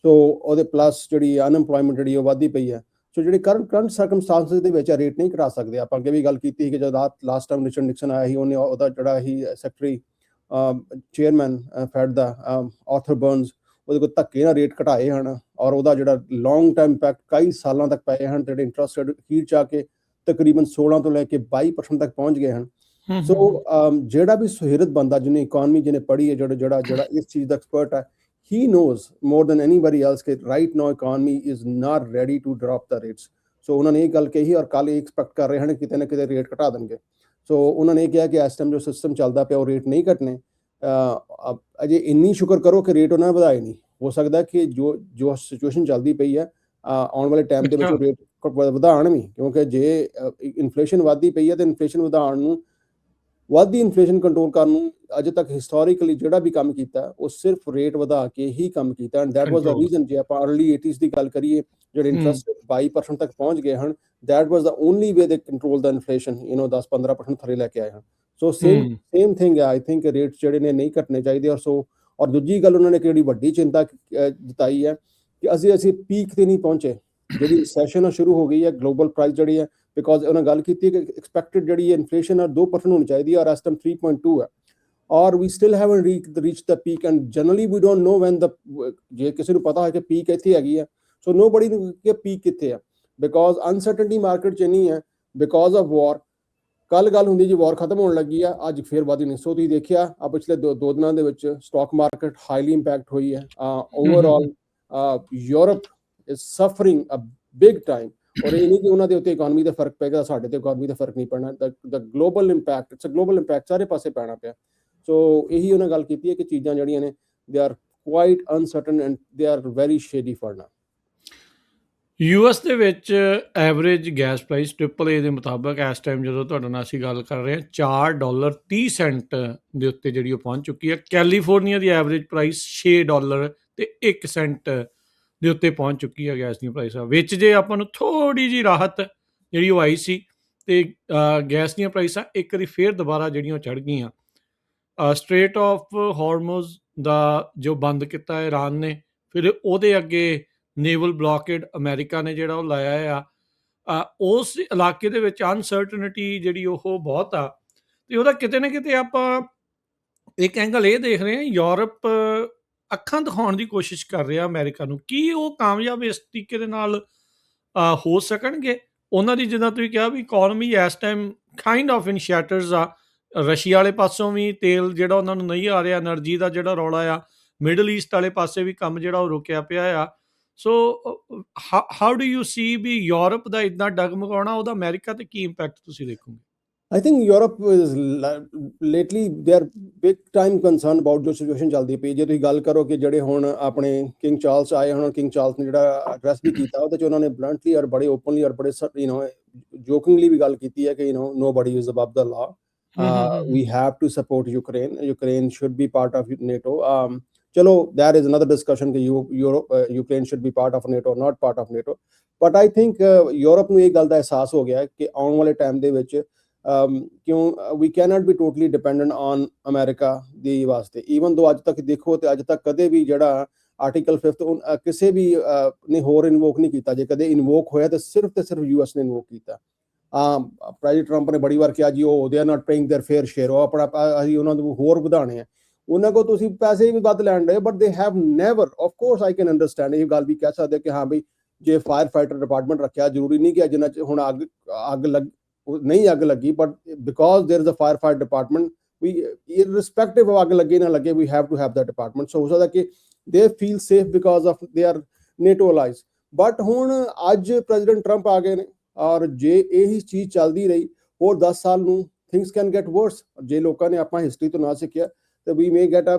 ਸੋ ਉਹਦੇ ਪਲੱਸ ਜਿਹੜੀ ਅਨਐਮਪਲੋਇਮੈਂਟ ਜਿਹੜੀ ਉਹ ਵੱਧਦੀ ਪਈ ਹੈ। ਸੋ ਜਿਹੜੇ ਕਰੰਟ ਸਰਕਮਸਟਾਂਸਿਸ ਦੇ ਵਿੱਚ ਰੇਟ ਨਹੀਂ ਘਟਾ ਸਕਦੇ। ਆਪਾਂ ਅੱਗੇ ਵੀ ਗੱਲ ਕੀਤੀ ਕਿ ਜਦ ਲਾਸਟ ਟਾਈਮ ਰਿਚਰਡ ਨਿਕਸਨ ਆਇਆ ਸੀ, ਉਹਨੇ ਉਹਦਾ ਜਿਹੜਾ ਹੀ ਸੈਕਟਰੀ ਚੇਅਰਮੈਨ ਫੈਡ ਦਾ ਆਰਥਰ ਬਰਨਸ, ਉਹਦੇ ਕੋਲ ਧੱਕੇ ਨਾਲ ਰੇਟ ਘਟਾਏ ਹਨ, ਔਰ ਉਹਦਾ ਜਿਹੜਾ ਲੌਂਗ ਟਾਈਮ ਇੰਪੈਕਟ ਕਈ ਸਾਲਾਂ ਤੱਕ ਪਏ ਹਨ। ਜਿਹੜੇ ਇੰਟਰਸਟ ਰੇਟ ਅਖੀਰ 'ਚ ਆ ਕੇ ਤਕਰੀਬਨ 16 ਤੋਂ ਲੈ ਕੇ 22% ਤੱਕ ਪਹੁੰਚ ਗਏ ਹਨ। ਸੋ ਜਿਹੜਾ ਵੀ ਸੁਹਿਰਦ ਬੰਦਾ, ਜਿਹਨੇ ਇਕੋਨਮੀ ਜਿਹਨੇ ਪੜ੍ਹੀ ਹੈ, ਜਿਹੜਾ ਇਸ ਚੀਜ਼ ਦਾ ਐਕਸਪਰਟ ਹੈ, he knows more than anybody else that right now economy is not ready to drop the rates. So ਉਹਨਾਂ ਨੇ ਇਹ ਗੱਲ ਕਹੀ, ਔਰ ਕੱਲ ਇਹ ਐਕਸਪੈਕਟ ਕਰ ਰਹੇ ਹਨ ਕਿਤੇ ਨਾ ਕਿਤੇ ਰੇਟ ਘਟਾ ਦੇਣਗੇ। ਸੋ ਉਹਨਾਂ ਨੇ ਕਿਹਾ ਕਿ ਇਸ ਟਾਈਮ ਜੋ ਸਿਸਟਮ ਚੱਲਦਾ ਪਿਆ ਉਹ ਰੇਟ ਨਹੀਂ ਘਟਨੇ। ਅਜੇ ਇੰਨੀ ਸ਼ੁਕਰ ਕਰੋ ਕਿ ਰੇਟ ਉਹਨਾਂ ਨੇ ਵਧਾਏ ਨਹੀਂ। ਹੋ ਸਕਦਾ ਕਿ ਜੋ ਸਿਚੁਏਸ਼ਨ ਚੱਲਦੀ ਪਈ ਹੈ, ਆਉਣ ਵਾਲੇ ਟਾਈਮ ਦੇ ਵਿੱਚ ਰੇਟ ਵਧਾਉਣ ਵੀ, ਕਿਉਂਕਿ ਜੇ ਇਨਫਲੇਸ਼ਨ ਵੱਧਦੀ ਪਈ ਹੈ ਤਾਂ ਇਨਫਲੇਸ਼ਨ ਵਧਾਉਣ ਨੂੰ, ਵੱਧਦੀ ਇਨਫਲੇਸ਼ਨ ਕੰਟਰੋਲ ਕਰਨ ਨੂੰ ਅਜੇ ਤੱਕ ਹਿਸਟੋਰੀਕਲੀ ਜਿਹੜਾ ਵੀ ਕੰਮ ਕੀਤਾ ਉਹ ਸਿਰਫ ਰੇਟ ਵਧਾ ਕੇ ਹੀ ਕੰਮ ਕੀਤਾ। And that was the reason. ਜੇ ਆਪਾਂ ਅਰਲੀ 80s ਦੀ ਗੱਲ ਕਰੀਏ, ਜਿਹੜੇ ਇੰਟਰਸਟ 22% ਤੱਕ ਪਹੁੰਚ ਗਏ ਹਨ, ਦੈਟ ਵਾਜ਼ ਦਾ ਓਨਲੀ ਵੇ ਦੇ ਕੰਟਰੋਲ ਦਾ ਇਨਫਲੇਸ਼ਨ, 10-15% ਥੱਲੇ ਲੈ ਕੇ ਆਏ ਹਨ। ਸੋ ਸੇਮ ਥਿੰਗ ਹੈ, ਆਈ ਥਿੰਕ ਰੇਟ ਜਿਹੜੇ ਨੇ ਨਹੀਂ ਘਟਨੇ ਚਾਹੀਦੇ। ਔਰ ਦੂਜੀ ਗੱਲ ਉਹਨਾਂ ਨੇ ਕਿਹੜੀ ਵੱਡੀ ਚਿੰਤਾ ਜਤਾਈ ਹੈ ਕਿ ਅਸੀਂ ਪੀਕ ਤੇ ਨਹੀਂ ਪਹੁੰਚੇ। ਜਿਹੜੀ ਸੈਸ਼ਨ ਸ਼ੁਰੂ ਹੋ ਗਈ ਹੈ, ਗਲੋਬਲ ਪ੍ਰਾਈਸ ਜਿਹੜੀ ਹੈ, ਬਿਕੋਜ਼ ਉਹਨਾਂ ਗੱਲ ਕੀਤੀ ਕਿ ਐਕਸਪੈਕਟਡ ਜਿਹੜੀ ਹੈ ਇਨਫਲੇਸ਼ਨ 2% ਹੋਣੀ ਚਾਹੀਦੀ ਹੈ, ਔਰ ਇਸ ਟਾਈਮ 3.2 ਹੈ, ਔਰ we still haven't reach the peak. And generally we don't know when ਜੇ ਕਿਸੇ ਨੂੰ ਪਤਾ ਹੋਏ ਕਿ ਪੀਕ ਇੱਥੇ ਹੈਗੀ ਹੈ, ਸੋ ਨੋਬਡੀ ਨੂੰ ਕਿ ਪੀਕ ਕਿੱਥੇ ਹੈ, ਬਿਕੋਜ਼ ਅਨਸਰਟਨਟੀ ਮਾਰਕੀਟ 'ਚ ਇੰਨੀ ਹੈ ਬਿਕੋਜ਼ ਆਫ ਵਾਰ। ਕੱਲ ਗੱਲ ਹੁੰਦੀ ਜੀ ਵਾਰ ਖਤਮ ਹੋਣ ਲੱਗੀ ਆ, ਅੱਜ ਫਿਰ ਵਧੀ ਨਹੀਂ। ਸੋ ਤੁਸੀਂ ਦੇਖਿਆ ਆ ਪਿਛਲੇ 2 ਦਿਨਾਂ ਦੇ ਵਿੱਚ ਸਟਾਕ ਮਾਰਕੀਟ ਹਾਈਲੀ ਇੰਪੈਕਟ ਹੋਈ ਹੈ। Overall Europe is suffering a big time, ਔਰ ਇਹ ਨਹੀਂ ਕਿ ਉਹਨਾਂ ਦੇ ਉੱਤੇ ਇਕੋਨਮੀ ਦਾ ਫਰਕ ਪਏਗਾ, ਸਾਡੇ ਤੇ ਇਕੋਨਮੀ ਦਾ ਫਰਕ ਨਹੀਂ ਪੈਣਾ। The global impact, it's a global impact, ਸਾਰੇ ਪਾਸੇ ਪੈਣਾ ਪਿਆ। ਸੋ ਇਹੀ ਉਹਨਾਂ ਗੱਲ ਕੀਤੀ ਹੈ ਕਿ ਚੀਜ਼ਾਂ ਜਿਹੜੀਆਂ ਨੇ they are quite uncertain and they are very shady for now. US ਦੇ ਵਿੱਚ ਐਵਰੇਜ ਗੈਸ ਪ੍ਰਾਈਸ AAA ਦੇ ਮੁਤਾਬਕ ਇਸ ਟਾਈਮ ਜਦੋਂ ਤੁਹਾਡੇ ਨਾਲ ਅਸੀਂ ਗੱਲ ਕਰ ਰਹੇ ਹਾਂ, $4.30 ਦੇ ਉੱਤੇ ਜਿਹੜੀ ਉਹ ਪਹੁੰਚ ਚੁੱਕੀ ਹੈ। ਕੈਲੀਫੋਰਨੀਆ ਦੀ ਐਵਰੇਜ ਪ੍ਰਾਈਸ $6.01 ਦੇ ਉੱਤੇ ਪਹੁੰਚ ਚੁੱਕੀ ਹੈ ਗੈਸ ਦੀਆਂ ਪ੍ਰਾਈਸਾਂ ਵਿੱਚ। ਜੇ ਆਪਾਂ ਨੂੰ ਥੋੜ੍ਹੀ ਜਿਹੀ ਰਾਹਤ ਜਿਹੜੀ ਉਹ ਆਈ ਸੀ, ਅਤੇ ਗੈਸ ਦੀਆਂ ਪ੍ਰਾਈਸਾਂ ਇੱਕ ਵਾਰੀ ਫੇਰ ਦੁਬਾਰਾ ਜਿਹੜੀਆਂ ਉਹ ਚੜ੍ਹ ਗਈਆਂ। ਸਟ੍ਰੇਟ ਆਫ ਹਾਰਮੋਜ਼ ਦਾ ਜੋ ਬੰਦ ਕੀਤਾ ਇਰਾਨ ਨੇ, ਫਿਰ ਉਹਦੇ ਅੱਗੇ ਨੇਵਲ ਬਲੋਕੇਡ ਅਮਰੀਕਾ ਨੇ ਜਿਹੜਾ ਉਹ ਲਾਇਆ ਆ, ਉਸ ਇਲਾਕੇ ਦੇ ਵਿੱਚ ਅਨਸਰਟਨਟੀ ਜਿਹੜੀ ਉਹ ਬਹੁਤ ਆ। ਅਤੇ ਉਹਦਾ ਕਿਤੇ ਨਾ ਕਿਤੇ ਆਪਾਂ ਇੱਕ ਐਂਗਲ ਇਹ ਦੇਖ ਰਹੇ ਹਾਂ, ਯੂਰਪ ਅੱਖਾਂ ਦਿਖਾਉਣ ਦੀ ਕੋਸ਼ਿਸ਼ ਕਰ ਰਿਹਾ ਅਮਰੀਕਾ ਨੂੰ। ਕੀ ਉਹ ਕਾਮਯਾਬ ਇਸ ਤਰੀਕੇ ਦੇ ਨਾਲ ਹੋ ਸਕਣਗੇ? ਉਹਨਾਂ ਦੀ ਜਿੱਦਾਂ ਤੁਸੀਂ ਕਿਹਾ ਵੀ ਇਕੋਨਮੀ ਇਸ ਟਾਈਮ ਕਾਈਂਡ ਆਫ ਇਨ ਸ਼ੈਟਰਸ ਆ। ਰਸ਼ੀਆ ਵਾਲੇ ਪਾਸੋਂ ਵੀ ਤੇਲ ਜਿਹੜਾ ਉਹਨਾਂ ਨੂੰ ਨਹੀਂ ਆ ਰਿਹਾ, એનર્ਜੀ ਦਾ ਜਿਹੜਾ ਰੌਲਾ ਆ, ਮਿਡਲ ਈਸਟ ਵਾਲੇ ਪਾਸੇ ਵੀ ਕੰਮ ਜਿਹੜਾ ਉਹ ਰੁਕਿਆ ਪਿਆ ਆ। So how do you see ਵੀ ਯੂਰਪ ਦਾ ਇਦਾਂ ਡਗਮਗਾਉਣਾ, ਉਹਦਾ ਅਮਰੀਕਾ ਤੇ ਕੀ ਇੰਪੈਕਟ ਤੁਸੀਂ ਦੇਖੋਗੇ? I think Europe is lately they are big time concerned about ਜੋ ਸਿਚੁਏਸ਼ਨ ਚੱਲਦੀ ਪਈ। ਜੇ ਤੁਸੀਂ ਗੱਲ ਕਰੋ ਕਿ ਜਿਹੜੇ ਹੁਣ ਆਪਣੇ ਕਿੰਗ ਚਾਰਲਸ ਆਏ, ਹੁਣ ਕਿੰਗ ਚਾਰਲਸ ਨੇ ਜਿਹੜਾ ਐਡਰੈਸ ਵੀ ਕੀਤਾ ਉਹਦੇ ਚ ਉਹਨਾਂ ਨੇ ਬਲੰਟਲੀ ਔਰ ਬੜੇ ਓਪਨਲੀ ਔਰ ਬੜੇ ਜੋਕਿੰਗਲੀ ਵੀ ਗੱਲ ਕੀਤੀ ਹੈ ਕਿ nobody is above the law. We have to support Ukraine. Ukraine should be part of NATO. Chalo, there is another discussion that Ukraine should be part of NATO or not part of NATO. But I think Europe ਨੂੰ ਇਹ ਗੱਲ ਦਾ ਅਹਿਸਾਸ ਹੋ ਗਿਆ ਕਿ ਆਉਣ ਵਾਲੇ time ਦੇ ਵਿੱਚ we cannot be totally dependent on America ਦੀ ਵਾਸਤੇ। ਈਵਨ ਦੋ ਅੱਜ ਤੱਕ ਦੇਖੋ ਤੇ ਅੱਜ ਤੱਕ ਕਦੇ ਵੀ ਜਿਹੜਾ ਆਰਟੀਕਲ 5 ਕਿਸੇ ਵੀ ਨੇ ਹੋਰ ਇਨਵੋਕ ਨਹੀਂ ਕੀਤਾ। ਜੇ ਕਦੇ ਇਨਵੋਕ ਹੋਇਆ ਤਾਂ ਸਿਰਫ US ਨੇ ਇਨਵੋਕ ਕੀਤਾ। ਪ੍ਰੈਜ਼ੀਡੈਂਟ ਟਰੰਪ ਨੇ ਬੜੀ ਵਾਰ ਕਿਹਾ ਜੀ ਉਹ they are not paying their fair share, ਉਹ ਆਪਣਾ ਅਸੀਂ ਉਹਨਾਂ ਨੂੰ ਹੋਰ ਵਧਾਣੇ ਆ, ਉਹਨਾਂ ਕੋਲ ਤੁਸੀਂ ਪੈਸੇ ਵੀ ਵੱਧ ਲੈਣ ਰਹੇ, but they have never, of course I can understand, ਇਹ ਗੱਲ ਵੀ ਕਹਿ ਸਕਦੇ ਕਿ ਹਾਂ ਬਈ ਜੇ ਫਾਇਰ ਫਾਈਟਰ ਡਿਪਾਰਟਮੈਂਟ ਰੱਖਿਆ, ਜ਼ਰੂਰੀ ਨਹੀਂ ਕਿ ਜਿੰਨਾ ਹੁਣ ਅੱਗ ਲੱਗੀ, but because there is a fire fight department, we irrespective of ਅੱਗ ਲੱਗੇ ਨਾ ਲੱਗੇ, we have to have that department। so ਹੋ ਸਕਦਾ ਕਿ they feel safe because of they are NATO allies। but ਹੁਣ ਅੱਜ ਪ੍ਰੈਜ਼ੀਡੈਂਟ ਟਰੰਪ ਆ ਗਏ ਨੇ ਔਰ ਜੇ ਇਹੀ ਚੀਜ਼ ਚੱਲਦੀ ਰਹੀ ਹੋਰ 10 ਸਾਲ ਨੂੰ things can get worse। ਜੇ ਲੋਕਾਂ ਨੇ ਆਪਾਂ ਹਿਸਟਰੀ ਤੋਂ ਨਾ ਸਿੱਖਿਆ ਤਾਂ we may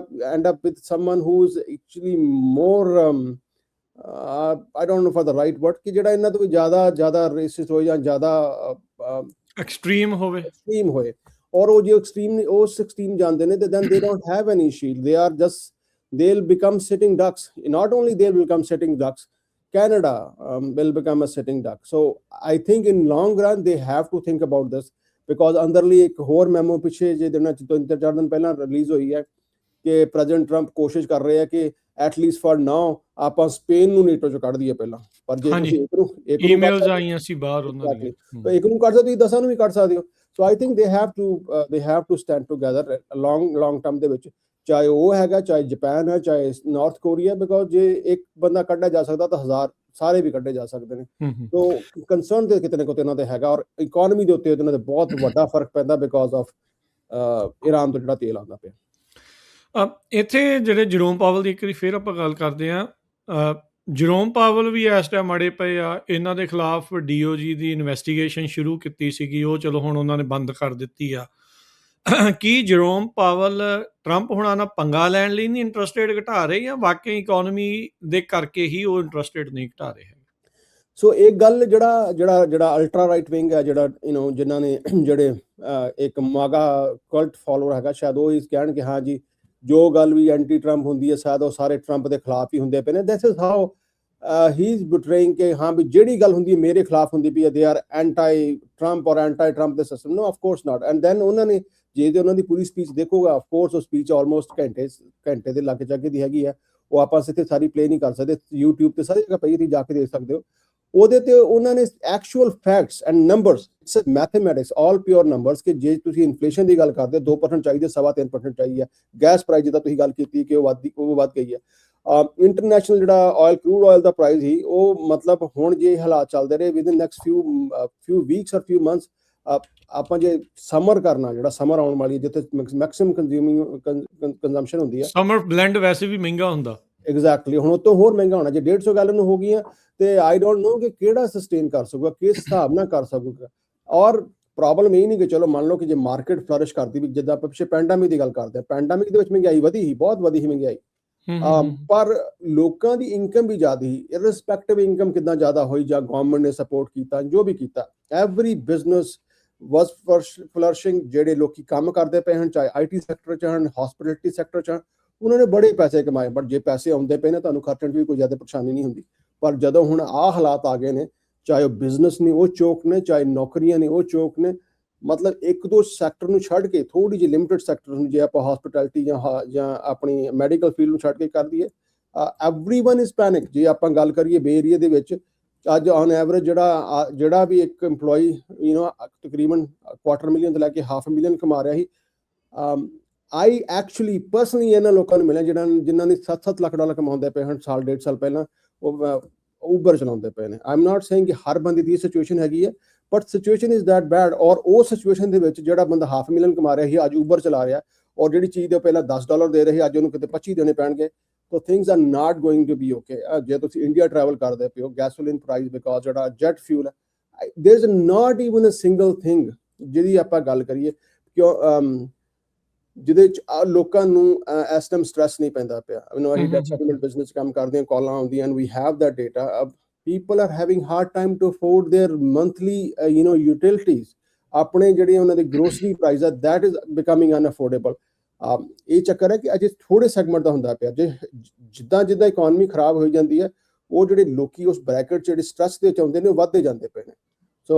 end up with someone who is actually more I don't know for the right word ਕਿ ਜਿਹੜਾ ਇਹਨਾਂ ਤੋਂ ਵੀ ਜ਼ਿਆਦਾ racist ਹੋਏ ਜਾਂ ਜ਼ਿਆਦਾ ਐਕਸਟ੍ਰੀਮ ਹੋਏ। ਔਰ ਉਹ ਜੋ ਐਕਸਟ੍ਰੀਮ ਜਾਂਦੇ ਨੇ, then they don't have any shield, they are just they'll become sitting ducks। not only they will become sitting ducks, Canada will become a sitting duck। so I think in long run they have to think about this because ਅੰਦਰਲੀ ਇੱਕ ਹੋਰ memo ਪਿੱਛੇ ਜੇ ਦਿਨਾਂ 3-4 ਦਿਨ ਪਹਿਲਾਂ release ਹੋਈ ਹੈ ਕਿ ਪ੍ਰੈਜ਼ੀਡੈਂਟ ਟਰੰਪ ਕੋਸ਼ਿਸ਼ ਕਰ ਰਹੇ ਆ ਕਿ ਐਟਲੀਸਟ ਫॉर ਨਾਓ ਆਪਾਂ ਸਪੇਨ ਨੂੰ ਨੇਟੋ ਚੋਂ ਕੱਢ ਦਈਏ ਪਹਿਲਾਂ। ਪਰ ਜੇ ਤੁਸੀਂ ਈਮੇਲਸ ਆਈਆਂ ਸੀ ਬਾਹਰ ਉਹਨਾਂ ਦੀਆਂ, ਤਾਂ ਇੱਕ ਨੂੰ ਕੱਢ ਸਕਦੇ, ਤੁਸੀਂ 10 ਨੂੰ ਵੀ ਕੱਢ ਸਕਦੇ ਹੋ। So I think they have to stand together long term ਦੇ ਵਿੱਚ, ਚਾਹੇ ਉਹ ਹੈਗਾ, ਚਾਹੇ ਜਾਪਾਨ ਹੈ, ਚਾਹੇ ਨਾਰਥ ਕੋਰੀਆ, ਬਿਕੋਜ਼ ਜੇ ਇੱਕ ਬੰਦਾ ਕੱਢਿਆ ਜਾ ਸਕਦਾ ਤਾਂ 1000 ਸਾਰੇ ਵੀ ਕੱਢੇ ਜਾ ਸਕਦੇ ਨੇ। ਸੋ ਕੰਸਰਨ ਤੇ ਕਿਤੇ ਨਾ ਕਿਤੇ ਉਹਨਾਂ ਦੇ ਹੈਗਾ ਔਰ ਇਕੋਨਮੀ ਦੇ ਉੱਤੇ ਉਹਨਾਂ ਦੇ ਬਹੁਤ ਵੱਡਾ ਫਰਕ ਪੈਂਦਾ ਬਿਕੋਜ਼ ਆਫ ਇਰਾਨ ਤੋਂ ਜਿਹੜਾ ਤੇਲ ਆਉਂਦਾ ਪਿਆ। ਇੱਥੇ ਜਿਹੜੇ ਜਰੋਮ ਪਾਵਲ ਦੀ ਇੱਕ ਵਾਰੀ ਫਿਰ ਆਪਾਂ ਗੱਲ ਕਰਦੇ ਹਾਂ। ਜਰੋਮ ਪਾਵਲ ਵੀ ਇਸ ਟਾਈਮ ਅੜੇ ਪਏ ਆ, ਇਹਨਾਂ ਦੇ ਖਿਲਾਫ DOJ ਦੀ ਇਨਵੈਸਟੀਗੇਸ਼ਨ ਸ਼ੁਰੂ ਕੀਤੀ ਸੀਗੀ, ਉਹ ਚਲੋ ਹੁਣ ਉਹਨਾਂ ਨੇ ਬੰਦ ਕਰ ਦਿੱਤੀ ਆ। ਕੀ ਜਰੋਮ ਪਾਵਲ ਟਰੰਪ ਹੁਣਾਂ ਨਾਲ ਪੰਗਾ ਲੈਣ ਲਈ ਨਹੀਂ ਇੰਟਰਸਟਡ ਘਟਾ ਰਹੇ ਜਾਂ ਵਾਕਈ ਇਕੋਨਮੀ ਦੇ ਕਰਕੇ ਹੀ ਉਹ ਇੰਟਰਸਟਡ ਨਹੀਂ ਘਟਾ ਰਹੇ? ਸੋ ਇੱਕ ਗੱਲ ਜਿਹੜਾ ਅਲਟਰਾ ਰਾਈਟ ਵਿੰਗ ਹੈ, ਜਿਹੜਾ ਜਿਨ੍ਹਾਂ ਨੇ ਜਿਹੜੇ ਇੱਕ ਮਾਗਾ ਕਲਟ ਫਾਲੋਅਰ ਹੈਗਾ, ਸ਼ਾਇਦ ਉਹ ਇਸ ਕਹਿਣ ਕਿ ਹਾਂ ਜੀ ਜੋ ਗੱਲ ਵੀ ਐਂਟੀ ਟਰੰਪ ਹੁੰਦੀ ਹੈ ਸ਼ਾਇਦ ਉਹ ਸਾਰੇ ਟਰੰਪ ਦੇ ਖਿਲਾਫ ਹੀ ਹੁੰਦੇ ਪਏ ਨੇ। This is how he is betraying ਕਿ ਹਾਂ ਵੀ ਜਿਹੜੀ ਗੱਲ ਹੁੰਦੀ ਹੈ ਮੇਰੇ ਖਿਲਾਫ ਹੁੰਦੀ ਪਈ ਹੈ, ਦੇ ਆਰ ਐਂਟੀ ਟਰੰਪ ਔਰ ਐਂਟੀ ਟਰੰਪ ਦੇ system. No, of course not. And then ਉਹਨਾਂ ਨੇ ਜੇ ਉਹਨਾਂ ਦੀ ਪੂਰੀ ਸਪੀਚ ਦੇਖੋਗਾ, ਆਫ ਕੋਰਸ ਉਹ ਸਪੀਚ ਆਲਮੋਸਟ ਘੰਟੇ ਦੇ ਲਾਗੇ ਚਾਗੇ ਦੀ ਹੈਗੀ ਆ, ਉਹ ਆਪਾਂ ਇੱਥੇ ਸਾਰੀ ਪਲੇ ਨਹੀਂ ਕਰ ਸਕਦੇ, YouTube ਤੇ ਸਾਰੀ ਜਗ੍ਹਾ ਪਈ, ਤੁਸੀਂ ਜਾ ਕੇ ਦੇਖ ਸਕਦੇ ਹੋ। ਉਹਦੇ ਤੇ ਉਹਨਾਂ ਨੇ actual facts and numbers, it's mathematics, all pure numbers, ਕਿ ਜੇ ਤੁਸੀਂ ਇਨਫਲੇਸ਼ਨ ਦੀ ਗੱਲ ਕਰਦੇ 2% ਚਾਹੀਦੀ, 3.25% ਚਾਹੀਦੀ ਹੈ। ਗੈਸ ਪ੍ਰਾਈਸ ਜਿੱਦਾਂ ਤੁਸੀਂ ਗੱਲ ਕੀਤੀ ਕਿ ਉਹ ਵੱਧ ਗਈ ਹੈ। ਇੰਟਰਨੈਸ਼ਨਲ ਜਿਹੜਾ ਕਰੂਡ ਆਇਲ ਦਾ ਪ੍ਰਾਈਸ ਹੀ ਉਹ ਮਤਲਬ ਹੁਣ ਜੇ ਹਾਲਾਤ ਚੱਲਦੇ ਰਹੇ ਵਿਦ ਇਨ ਨੈਕਸਟ ਫਿਊ ਵੀਕਸ ਔਰ ਫਿਊ ਮੰਥਸ, ਆਪਾਂ ਜੇ ਸਮਰ ਕਰਨਾ, ਜਿਹੜਾ ਸਮਰ ਆਉਣ ਵਾਲੀ ਜਿੱਥੇ ਮੈਕਸਿਮਮ ਕੰਜ਼ੰਪਸ਼ਨ ਹੁੰਦੀ ਹੈ, ਸਮਰ ਬਲੈਂਡ ਵੈਸੇ ਵੀ ਮਹਿੰਗਾ ਹੁੰਦਾ। ਐਗਜ਼ੈਕਟਲੀ, ਹੁਣ ਉਹ ਤੋਂ ਹੋਰ ਮਹਿੰਗਾ ਹੋਣਾ। ਜੇ 150 ਗੈਲਨ ਹੋ ਗਈਆਂ ਤੇ ਆਈ ਡੋਂਟ ਨੋ ਕਿ ਕਿਹੜਾ ਸਸਟੇਨ ਕਰ ਸਕੂਗਾ, ਕਿਸ ਹਿਸਾਬ ਨਾਲ ਕਰ ਸਕੂਗਾ। ਔਰ ਪ੍ਰੋਬਲਮ ਇਹ ਨਹੀਂ ਕਿ ਚਲੋ ਮੰਨ ਲਓ ਕਿ ਜੇ ਮਾਰਕੀਟ ਫਲਰਿਸ਼ ਕਰਦੀ ਵੀ, ਜਿੱਦਾਂ ਆਪਾਂ ਪਿੱਛੇ ਪੈਂਡੈਮਿਕ ਦੀ ਗੱਲ ਕਰਦੇ ਹਾਂ, ਪੈਂਡੈਮਿਕ ਦੇ ਵਿੱਚ ਮਹਿੰਗਾਈ ਬਹੁਤ ਵਧੀ ਸੀ ਮਹਿੰਗਾਈ, ਪਰ ਲੋਕਾਂ ਦੀ ਇਨਕਮ ਵੀ ਜ਼ਿਆਦਾ ਸੀ। ਇਰਰਿਸਪੈਕਟਿਵ ਇਨਕਮ ਕਿੱਦਾਂ ਜ਼ਿਆਦਾ ਹੋਈ ਜਾਂ ਗਵਰਨਮੈਂਟ ਨੇ ਸਪੋਰਟ ਕੀਤਾ, ਜੋ ਵੀ ਕੀਤਾ, ਐਵਰੀ ਬਿਜ਼ਨਸ ਵਾਸ ਫਲਰਿਸ਼ਿੰਗ। ਜਿਹੜੇ ਲੋਕੀ ਕੰਮ ਕਰਦੇ ਪਏ ਹਨ, ਚਾਹੇ IT ਸੈਕਟਰ 'ਚ ਹਨ, ਹਸਪਿਟੈਲਿਟੀ ਸੈਕਟਰ 'ਚ ਹਨ, ਉਹਨਾਂ ਨੇ ਬੜੇ ਪੈਸੇ ਕਮਾਏ। ਬਟ ਜੇ ਪੈਸੇ ਆਉਂਦੇ ਪਏ ਨੇ ਤੁਹਾਨੂੰ ਖਰਚਣ 'ਚ ਵੀ ਕੋਈ ਜ਼ਿਆਦਾ ਪਰੇਸ਼ਾਨੀ ਨਹੀਂ ਹੁੰਦੀ। ਪਰ ਜਦੋਂ ਹੁਣ ਆਹ ਹਾਲਾਤ ਆ ਗਏ ਨੇ, ਚਾਹੇ ਉਹ ਬਿਜ਼ਨਸ ਨੇ ਉਹ ਚੋਕ ਨੇ, ਚਾਹੇ ਨੌਕਰੀਆਂ ਨੇ ਉਹ ਚੋਕ ਨੇ, ਮਤਲਬ ਇੱਕ ਦੋ ਸੈਕਟਰ ਨੂੰ ਛੱਡ ਕੇ ਥੋੜੀ ਜਿਹੀ ਲਿਮਿਟਡ ਸੈਕਟਰ ਨੂੰ ਜੇ ਆਪਾਂ ਹਸਪਿਟੈਲਿਟੀ ਜਾਂ ਆਪਣੀ ਮੈਡੀਕਲ ਫੀਲਡ ਨੂੰ ਛੱਡ ਕੇ ਕਰ ਦਈਏ, ਐਵਰੀਵਨ ਇਜ਼ ਪੈਨਿਕ। ਜੇ ਆਪਾਂ ਗੱਲ ਕਰੀਏ ਬੇ ਏਰੀਆ ਦੇ ਵਿੱਚ ਅੱਜ ਔਨ ਐਵਰੇਜ ਜਿਹੜਾ ਵੀ ਇੱਕ EMPLOYEE ਤਕਰੀਬਨ $250,000 ਤੋਂ ਲੈ ਕੇ $500,000 ਕਮਾ ਰਿਹਾ ਸੀ। ਆਈ ਐਕਚੁਅਲੀ ਪਰਸਨਲੀ ਇਹਨਾਂ ਲੋਕਾਂ ਨੂੰ ਮਿਲਿਆ ਜਿਨ੍ਹਾਂ ਨੇ $7-7 ਲੱਖ ਕਮਾਉਂਦੇ ਪਏ ਹਨ ਸਾਲ 1.5 ਸਾਲ ਪਹਿਲਾਂ। ਉਬਰ ਚਲਾਉਂਦੇ ਪਏ ਨੇ। ਆਈ ਐਮ ਨਾਟ ਸੇਇੰਗ ਕਿ ਹਰ ਬੰਦੇ ਦੀ ਸਿਚੁਏਸ਼ਨ ਹੈਗੀ ਹੈ, but situation is that bad. ਔਰ ਉਹ ਸਿਚੁਏਸ਼ਨ ਦੇ ਵਿੱਚ ਜਿਹੜਾ ਬੰਦਾ $500,000 ਕਮਾ ਰਿਹਾ ਸੀ ਅੱਜ ਉਬਰ ਚਲਾ ਰਿਹਾ, ਔਰ ਜਿਹੜੀ ਚੀਜ਼ ਦੇ ਪਹਿਲਾਂ $10 ਦੇ ਰਹੇ ਅੱਜ ਉਹਨੂੰ ਕਿਤੇ 25 ਦੇਣੇ ਪੈਣਗੇ। So things are not going to be okay. ਜੇ ਤੁਸੀਂ ਇੰਡੀਆ ਟਰੈਵਲ ਕਰਦੇ ਪਿਓ, ਗੈਸੋਲੀਨ ਪ੍ਰਾਈਸ ਬਿਕਾਜ਼ ਜਿਹੜਾ ਜੈਟ ਫਿਊਲ ਹੈ, there is not even a single thing ਜਿਹਦੀ ਆਪਾਂ ਗੱਲ ਕਰੀਏ ਕਿਉਂ ਜਿਹਦੇ ਚ ਲੋਕਾਂ ਨੂੰ ਇਸ ਟਾਈਮ ਸਟ੍ਰੈਸ ਨਹੀਂ ਪੈਂਦਾ ਪਿਆ। ਅਸੀਂ ਡੈਟ ਸੈਟਲਮੈਂਟ ਬਿਜ਼ਨਸ ਕੰਮ ਕਰਦੇ ਹਾਂ, ਕਾਲਾਂ ਆਉਂਦੀਆਂ and we have that data. people are having hard time to afford their monthly utilities। ਆਪਣੇ ਜਿਹੜੇ ਉਹਨਾਂ ਦੇ ਗਰੋਸਰੀ ਪ੍ਰਾਈਸ ਆ that is becoming unaffordable। ਇਹ ਚੱਕਰ ਹੈ ਕਿ ਅਜੇ ਥੋੜੇ ਸੈਗਮੈਂਟ ਦਾ ਹੁੰਦਾ ਪਿਆ। ਜੇ ਜਿੱਦਾਂ ਜਿੱਦਾਂ ਇਕਨੋਮੀ ਖਰਾਬ ਹੋਈ ਜਾਂਦੀ ਹੈ, ਉਹ ਜਿਹੜੇ ਲੋਕੀ ਉਸ ਬ੍ਰੈਕਟ ਜਿਹੜੇ ਸਟ੍ਰੈਸ ਦੇ ਵਿੱਚ ਆਉਂਦੇ ਨੇ ਉਹ ਵੱਧਦੇ ਜਾਂਦੇ ਪਏ ਨੇ। ਸੋ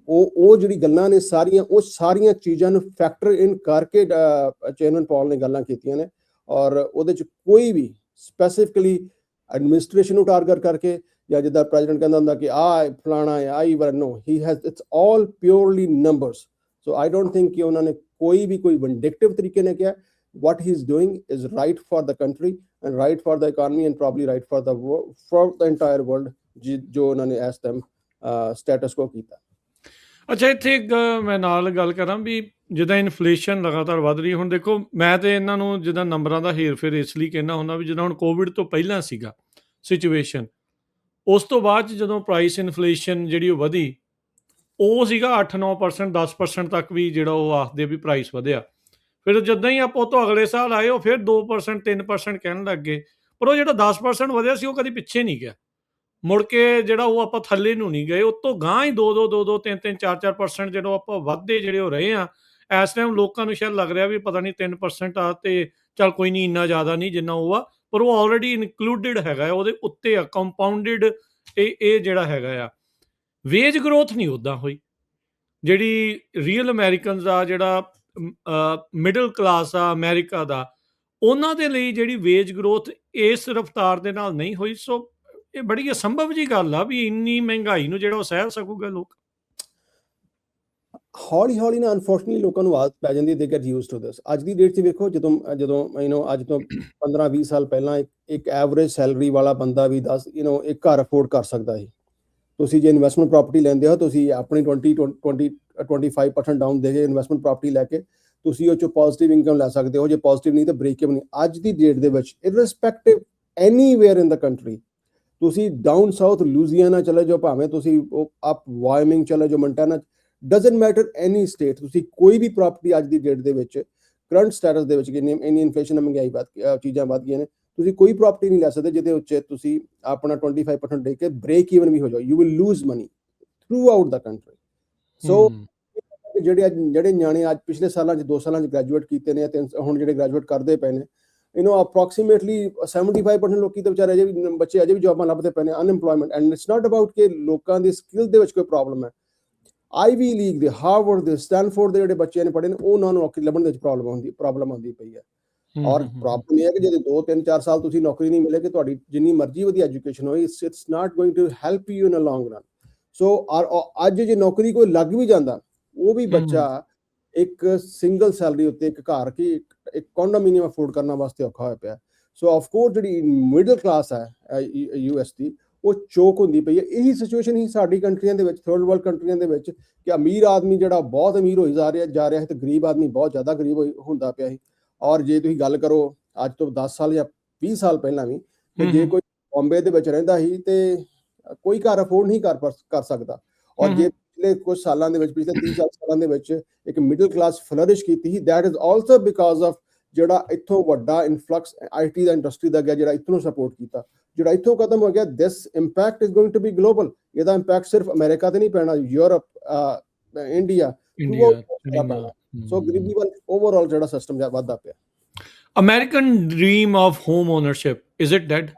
ਉਹ ਜਿਹੜੀ ਗੱਲਾਂ ਨੇ ਸਾਰੀਆਂ, ਉਹ ਸਾਰੀਆਂ ਚੀਜ਼ਾਂ ਨੂੰ ਫੈਕਟਰ ਇਨ ਕਰਕੇ ਚੇਅਰਮੈਨ ਪੌਲ ਨੇ ਗੱਲਾਂ ਕੀਤੀਆਂ ਨੇ। ਔਰ ਉਹਦੇ ਚ ਕੋਈ ਵੀ ਸਪੈਸੀਫਿਕਲੀ ਐਡਮਿਨਿਸਟ੍ਰੇਸ਼ਨ ਨੂੰ ਟਾਰਗੇਟ ਕਰਕੇ ਜਾਂ ਜਿੱਦਾਂ ਪ੍ਰੈਜ਼ੀਡੈਂਟ ਕਹਿੰਦਾ ਹੁੰਦਾ ਕਿ ਫਲਾਣਾ I were no, he has it's all purely numbers. So I don't think ਕਿ ਉਹਨਾਂ ਨੇ ਕੋਈ ਵਿੰਡਿਕਟਿਵ ਤਰੀਕੇ ਨੇ ਕਿਹਾ। what he is doing is right for the country and right for the economy and probably right for the entire world ਜੋ ਉਹਨਾਂ ਨੇ ਇਸ ਟਾਈਮ ਸਟੇਟਸ ਕੋ ਕੀਤਾ। ਅੱਛਾ, ਇੱਥੇ ਇੱਕ ਮੈਂ ਨਾਲ ਗੱਲ ਕਰਾਂ ਵੀ ਜਿੱਦਾਂ ਇਨਫਲੇਸ਼ਨ ਲਗਾਤਾਰ ਵੱਧ ਰਹੀ। ਹੁਣ ਦੇਖੋ, ਮੈਂ ਤੇ ਇਹਨਾਂ ਨੂੰ ਜਿੱਦਾਂ ਨੰਬਰਾਂ ਦਾ ਹੇਰ ਫੇਰ ਇਸ ਲਈ ਕਹਿੰਦਾ ਹੁੰਦਾ ਵੀ ਜਿੱਦਾਂ ਹੁਣ ਕੋਵਿਡ ਤੋਂ ਪਹਿਲਾਂ ਸੀਗਾ ਸਿਚੁਏਸ਼ਨ, ਉਸ ਤੋਂ ਬਾਅਦ 'ਚ ਜਦੋਂ ਪ੍ਰਾਈਸ ਇਨਫਲੇਸ਼ਨ ਜਿਹੜੀ ਉਹ ਵਧੀ, ਉਹ ਸੀਗਾ 8-9%, 10% ਤੱਕ ਵੀ ਜਿਹੜਾ ਉਹ ਆਖਦੇ ਵੀ ਪ੍ਰਾਈਸ ਵਧਿਆ। ਫਿਰ ਜਿੱਦਾਂ ਹੀ ਆਪਾਂ ਉਹ ਤੋਂ ਅਗਲੇ ਸਾਲ ਆਏ, ਉਹ ਫਿਰ 2% 3% ਕਹਿਣ ਲੱਗ ਗਏ। ਪਰ ਉਹ ਜਿਹੜਾ 10% ਵਧਿਆ ਸੀ ਉਹ ਕਦੀ ਪਿੱਛੇ ਨਹੀਂ ਗਿਆ, ਮੁੜ ਕੇ ਜਿਹੜਾ ਉਹ ਆਪਾਂ ਥੱਲੇ ਨੂੰ ਨਹੀਂ ਗਏ। ਉਤੋਂ ਗਾਂ ਹੀ 2-2, 3-3, 4-4% ਜਦੋਂ ਆਪਾਂ ਵੱਧਦੇ ਜਿਹੜੇ ਉਹ ਰਹੇ ਆ। ਇਸ ਟਾਈਮ ਲੋਕਾਂ ਨੂੰ ਸ਼ਾਇਦ ਲੱਗ ਰਿਹਾ ਵੀ ਪਤਾ ਨਹੀਂ 3% ਆ ਤੇ ਚੱਲ ਕੋਈ ਨਹੀਂ, ਇੰਨਾ ਜ਼ਿਆਦਾ ਨਹੀਂ ਜਿੰਨਾ ਉਹ ਆ, ਪਰ ਉਹ ਆਲਰੇਡੀ ਇਨਕਲੂਡਿਡ ਹੈਗਾ, ਉਹਦੇ ਉੱਤੇ ਆ ਕੰਪਾਊਂਡਡ। ਇਹ ਜਿਹੜਾ ਹੈਗਾ ਆ, ਵੇਜ ਗਰੋਥ ਨਹੀਂ ਉੱਦਾਂ ਹੋਈ ਜਿਹੜੀ ਰੀਅਲ ਅਮੈਰੀਕਨਸ ਆ, ਜਿਹੜਾ ਮਿਡਲ ਕਲਾਸ ਆ ਅਮਰੀਕਾ ਦਾ, ਉਹਨਾਂ ਦੇ ਲਈ ਜਿਹੜੀ ਵੇਜ ਗਰੋਥ ਇਸ ਰਫਤਾਰ ਦੇ ਨਾਲ ਨਹੀਂ ਹੋਈ। ਸੋ ਇਹ ਬੜੀ ਅਸੰਭਵ ਜੀ ਗੱਲ ਆ ਵੀ ਇੰਨੀ ਮਹਿੰਗਾਈ ਨੂੰ ਜਿਹੜਾ ਉਹ ਸਹਿ ਸਕੂਗਾ ਲੋਕ। ਹੌਲੀ ਹੌਲੀ ਨਾ ਅਨਫੋਰਚੂਨੇਟਲੀ ਲੋਕਾਂ ਨੂੰ ਆਦਤ ਪੈ ਜਾਂਦੀ, ਦੇ ਗੈਟ ਯੂਜ਼ਡ ਟੂ ਦਿਸ। ਅੱਜ ਦੀ ਡੇਟ 'ਚ ਵੇਖੋ, ਜਦੋਂ ਅੱਜ ਤੋਂ 15-20 ਸਾਲ ਪਹਿਲਾਂ ਇੱਕ ਐਵਰੇਜ ਸੈਲਰੀ ਵਾਲਾ ਬੰਦਾ ਵੀ ਇੱਕ ਘਰ ਅਫੋਰਡ ਕਰ ਸਕਦਾ ਸੀ। ਤੁਸੀਂ ਜੇ ਇਨਵੈਸਟਮੈਂਟ ਪ੍ਰਾਪਰਟੀ ਲੈਂਦੇ ਹੋ, ਤੁਸੀਂ ਆਪਣੀ 20-25% ਡਾਊਨ ਦੇ ਕੇ ਇਨਵੈਸਟਮੈਂਟ ਪ੍ਰਾਪਰਟੀ ਲੈ ਕੇ ਤੁਸੀਂ ਉਹ 'ਚੋਂ ਪੋਜ਼ੀਟਿਵ ਇਨਕਮ ਲੈ ਸਕਦੇ ਹੋ। ਜੇ ਪੋਜ਼ੀਟਿਵ ਨਹੀਂ ਤਾਂ ਬ੍ਰੇਕ ਇਵਨ ਨਹੀਂ। ਅੱਜ ਦੀ ਡੇਟ ਦੇ ਵਿੱਚ ਇਰਰਿਸਪੈਕਟਿਵ ਐਨੀਵੇਅਰ ਇਨ ਦਾ ਕੰਟਰੀ, ਤੁਸੀਂ ਡਾਊਨ ਸਾਊਥ ਲੂਜ਼ੀਆਨਾ ਚਲੇ ਜਾਓ, ਭਾਵੇਂ ਤੁਸੀਂ ਅਪ ਵਾਇਮਿੰਗ ਚਲੇ ਜਾਓ, ਮੰਟਾਨਾ, ਡਜ਼ਨਟ ਮੈਟਰ ਐਨੀ ਸਟੇਟ, ਤੁਸੀਂ ਕੋਈ ਵੀ ਪ੍ਰਾਪਰਟੀ ਅੱਜ ਦੀ ਡੇਟ ਦੇ ਵਿੱਚ ਕਰੰਟ ਸਟੇਟਸ ਦੇ ਵਿੱਚ ਇੰਨੀ ਇਨਫਲੇਸ਼ਨ, ਮਹਿੰਗਾਈ ਚੀਜ਼ਾਂ ਵੱਧ ਗਈਆਂ ਨੇ, ਤੁਸੀਂ ਕੋਈ ਪ੍ਰਾਪਰਟੀ ਨਹੀਂ ਲੈ ਸਕਦੇ ਜਿਹਦੇ ਉੱਤੇ ਤੁਸੀਂ ਆਪਣਾ 25% ਦੇ ਕੇ ਬ੍ਰੇਕ ਈਵਨ ਵੀ ਹੋ ਜਾਓ। You will lose money throughout the country. ਸੋ ਜਿਹੜੇ ਨਿਆਣੇ ਅੱਜ ਪਿਛਲੇ ਸਾਲਾਂ 'ਚ 2 ਸਾਲਾਂ 'ਚ ਗ੍ਰੈਜੂਏਟ ਕੀਤੇ ਨੇ, ਹੁਣ ਜਿਹੜੇ ਗ੍ਰੈਜੂਏਟ ਕਰਦੇ ਪਏ ਨੇ, ਅਪਰੋਕਸੀਮੇਟਲੀ 75% ਲੋਕੀ ਤਾਂ ਵਿਚਾਰੇ ਬੱਚੇ ਅਜੇ ਵੀ ਜੌਬਾਂ ਲੱਭਦੇ ਪਏ ਨੇ, unemployment. And it's not about ਕਿ ਲੋਕਾਂ ਦੀ ਸਕਿੱਲ ਦੇ ਵਿੱਚ ਕੋਈ ਪ੍ਰੋਬਲਮ ਹੈ। ਆਈਵੀ ਲੀਗ ਦੇ, ਹਾਰਵਰਡ ਦੇ, ਸਟੈਨਫੋਰਡ ਦੇ ਜਿਹੜੇ ਬੱਚੇ ਨੇ ਪੜ੍ਹੇ ਨੇ, ਉਹਨਾਂ ਨੂੰ ਨੌਕਰੀ ਲੱਭਣ ਦੇ ਵਿੱਚ ਪ੍ਰੋਬਲਮ ਆਉਂਦੀ ਪਈ ਹੈ। ਔਰ ਪ੍ਰੋਬਲਮ ਇਹ ਹੈ ਕਿ ਜਦੋਂ 2-3-4 ਸਾਲ ਤੁਸੀਂ ਨੌਕਰੀ ਨਹੀਂ ਮਿਲੇਗੀ, ਤੁਹਾਡੀ ਜਿੰਨੀ ਮਰਜ਼ੀ ਵਧੀਆ ਐਜੂਕੇਸ਼ਨ ਹੋਈ, it's not going to help you in a long run. ਸੋ ਅੱਜ ਜੇ ਨੌਕਰੀ ਕੋਈ ਲੱਗ ਵੀ ਜਾਂਦਾ, ਉਹ ਵੀ ਬੱਚਾ ਇੱਕ ਸਿੰਗਲ ਸੈਲਰੀ ਉੱਤੇ ਇੱਕ ਘਰ ਕੀ ਇੱਕ ਕੰਡੋਮੀਨੀਅਮ ਅਫੋਰਡ ਕਰਨਾ ਵਾਸਤੇ ਔਖਾ ਹੋਇਆ ਪਿਆ। ਸੋ ਆਫਕੋਰਸ ਜਿਹੜੀ ਮਿਡਲ ਕਲਾਸ ਹੈ ਯੂਐਸ ਦੀ, ਉਹ ਚੋਕ ਹੁੰਦੀ ਪਈ ਹੈ। ਇਹੀ ਸਿਚੁਏਸ਼ਨ ਹੀ ਸਾਡੀ ਕੰਟਰੀਆਂ ਦੇ ਵਿੱਚ, ਥਰਡ ਵਰਲਡ ਕੰਟਰੀਆਂ ਦੇ ਵਿੱਚ, ਕਿ ਅਮੀਰ ਆਦਮੀ ਜਿਹੜਾ ਬਹੁਤ ਅਮੀਰ ਹੋਈ ਜਾ ਰਿਹਾ ਹੈ ਤੇ ਗਰੀਬ ਆਦਮੀ ਬਹੁਤ ਜ਼ਿਆਦਾ ਗਰੀਬ ਹੁੰਦਾ ਪਿਆ ਸੀ। ਔਰ ਜੇ ਤੁਸੀਂ ਗੱਲ ਕਰੋ ਅੱਜ ਤੋਂ 10 ਸਾਲ ਜਾਂ 20 ਸਾਲ ਪਹਿਲਾਂ ਵੀ, ਕਿ ਜੇ ਕੋਈ ਬੰਬੇ ਦੇ ਵਿੱਚ ਰਹਿੰਦਾ ਸੀ ਤੇ ਕੋਈ ਘਰ ਅਫੋਰਡ ਨਹੀਂ ਕਰ ਸਕਦਾ। ਔਰ ਜੇ ਪਿਛਲੇ ਕੁਝ ਸਾਲਾਂ ਦੇ ਵਿੱਚ, ਪਿਛਲੇ 30-40 ਸਾਲਾਂ ਦੇ ਵਿੱਚ ਇੱਕ ਮਿਡਲ ਕਲਾਸ ਫਲਰਿਸ਼ ਕੀਤੀ ਸੀ, that is also because of ਜਿਹੜਾ ਇੱਥੋਂ ਵੱਡਾ ਇਨਫਲਕਸ ਆਈਟੀ ਦਾ ਇੰਡਸਟਰੀ ਦਾ ਗਿਆ, ਜਿਹੜਾ ਇੱਥੋਂ ਸਪੋਰਟ ਕੀਤਾ। ਜਿਹੜਾ ਇੱਥੋਂ ਖਤਮ ਹੋ ਗਿਆ, this impact is going to be global. ਇਹਦਾ ਇੰਪੈਕਟ ਸਿਰਫ ਅਮਰੀਕਾ ਤੇ ਨਹੀਂ ਪੈਣਾ, ਯੂਰਪ, ਇੰਡੀਆ। ਸੋ ਗਰੀਬੀ ਵੱਲ ਓਵਰਆਲ ਜਿਹੜਾ ਸਿਸਟਮ ਵੱਧਦਾ ਪਿਆ। American dream of home ownership, is it dead?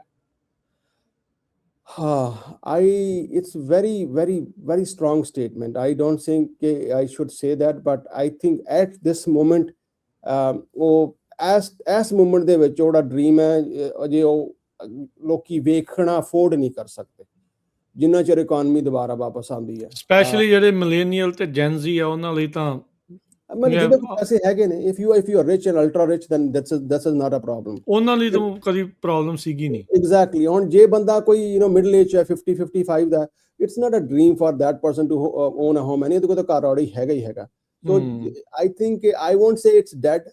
It's very, very, very strong statement. I don't think I should say that, but I think at this moment, as moment ਦੇ ਵਿੱਚ ਉਹਦਾ dream ਹੈ, ਅਜੇ ਉਹ ਲੋਕੀ ਵੇਖਣਾ afford ਨਹੀਂ ਕਰ ਸਕਦੇ ਜਿੰਨਾ ਚਿਰ ਇਕਨੋਮੀ ਦੁਬਾਰਾ ਵਾਪਸ ਆਉਂਦੀ ਹੈ। ਸਪੈਸ਼ਲੀ ਜਿਹੜੇ ਮਿਲੇਨੀਅਲ ਤੇ ਜੈਨ ਜ਼ੀ ਆ, ਉਹਨਾਂ ਲਈ ਤਾਂ ਮਤਲਬ ਜਿਹਦੇ ਕੋਲ ਪੈਸੇ ਹੈਗੇ ਨੇ, if you are rich and ultra rich, then that's not a problem. ਉਹਨਾਂ ਲਈ ਤਾਂ ਕਦੀ ਪ੍ਰੋਬਲਮ ਸੀਗੀ ਨਹੀਂ। Exactly. ਹੁਣ ਜੇ ਬੰਦਾ ਕੋਈ middle age ਹੈ 50 55 ਦਾ, it's not a dream for that person to own a home, and ਇਹਦੇ ਕੋਲ ਤਾਂ ਘਰ already ਹੈਗਾ ਹੀ ਹੈਗਾ। So I think I won't say it's dead.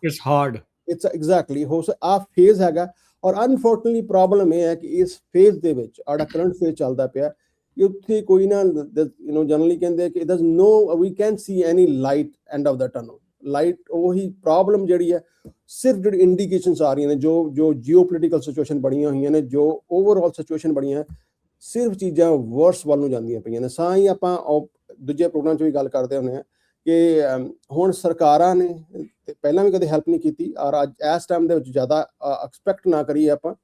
It's hard. It's exactly ਹੋ ਆ ਫੇਜ਼ ਹੈਗਾ। ਔਰ ਅਨਫੋਰਚੂਨੇਟਲੀ ਪ੍ਰੋਬਲਮ ਇਹ ਹੈ ਕਿ ਇਸ ਫੇਜ਼ ਦੇ ਵਿੱਚ ਆੜਾ ਕਰੰਟ ਫੇਜ਼ ਚੱਲਦਾ ਪਿਆ, ਉੱਥੇ ਕੋਈ ਨਾ ਜਨਰਲੀ ਕਹਿੰਦੇ ਕਿ there's no, we can't see any light end of the tunnel. Light ਉਹੀ ਪ੍ਰੋਬਲਮ ਜਿਹੜੀ ਹੈ, ਸਿਰਫ ਜਿਹੜੀ ਇੰਡੀਕੇਸ਼ਨਸ ਆ ਰਹੀਆਂ ਨੇ, ਜੋ ਜੀਓਪੋਲੀਟੀਕਲ ਸਿਚੁਏਸ਼ਨ ਬਣੀਆਂ ਹੋਈਆਂ ਨੇ, ਜੋ ਓਵਰਆਲ ਸਿਚੁਏਸ਼ਨ ਬਣੀਆਂ, ਸਿਰਫ ਚੀਜ਼ਾਂ ਵਰਸ ਵੱਲ ਨੂੰ ਜਾਂਦੀਆਂ ਪਈਆਂ ਨੇ। ਸਾਂ ਹੀ ਆਪਾਂ ਦੂਜੇ ਪ੍ਰੋਗਰਾਮ 'ਚ ਵੀ ਗੱਲ ਕਰਦੇ ਹੁੰਦੇ ਹਾਂ ਕਿ ਹੁਣ ਸਰਕਾਰਾਂ ਨੇ ਪਹਿਲਾਂ ਵੀ ਕਦੇ ਹੈਲਪ ਨਹੀਂ ਕੀਤੀ, ਔਰ ਅੱਜ ਇਸ ਟਾਈਮ ਦੇ ਵਿੱਚ ਜ਼ਿਆਦਾ ਐਕਸਪੈਕਟ ਨਾ ਕਰੀਏ ਆਪਾਂ।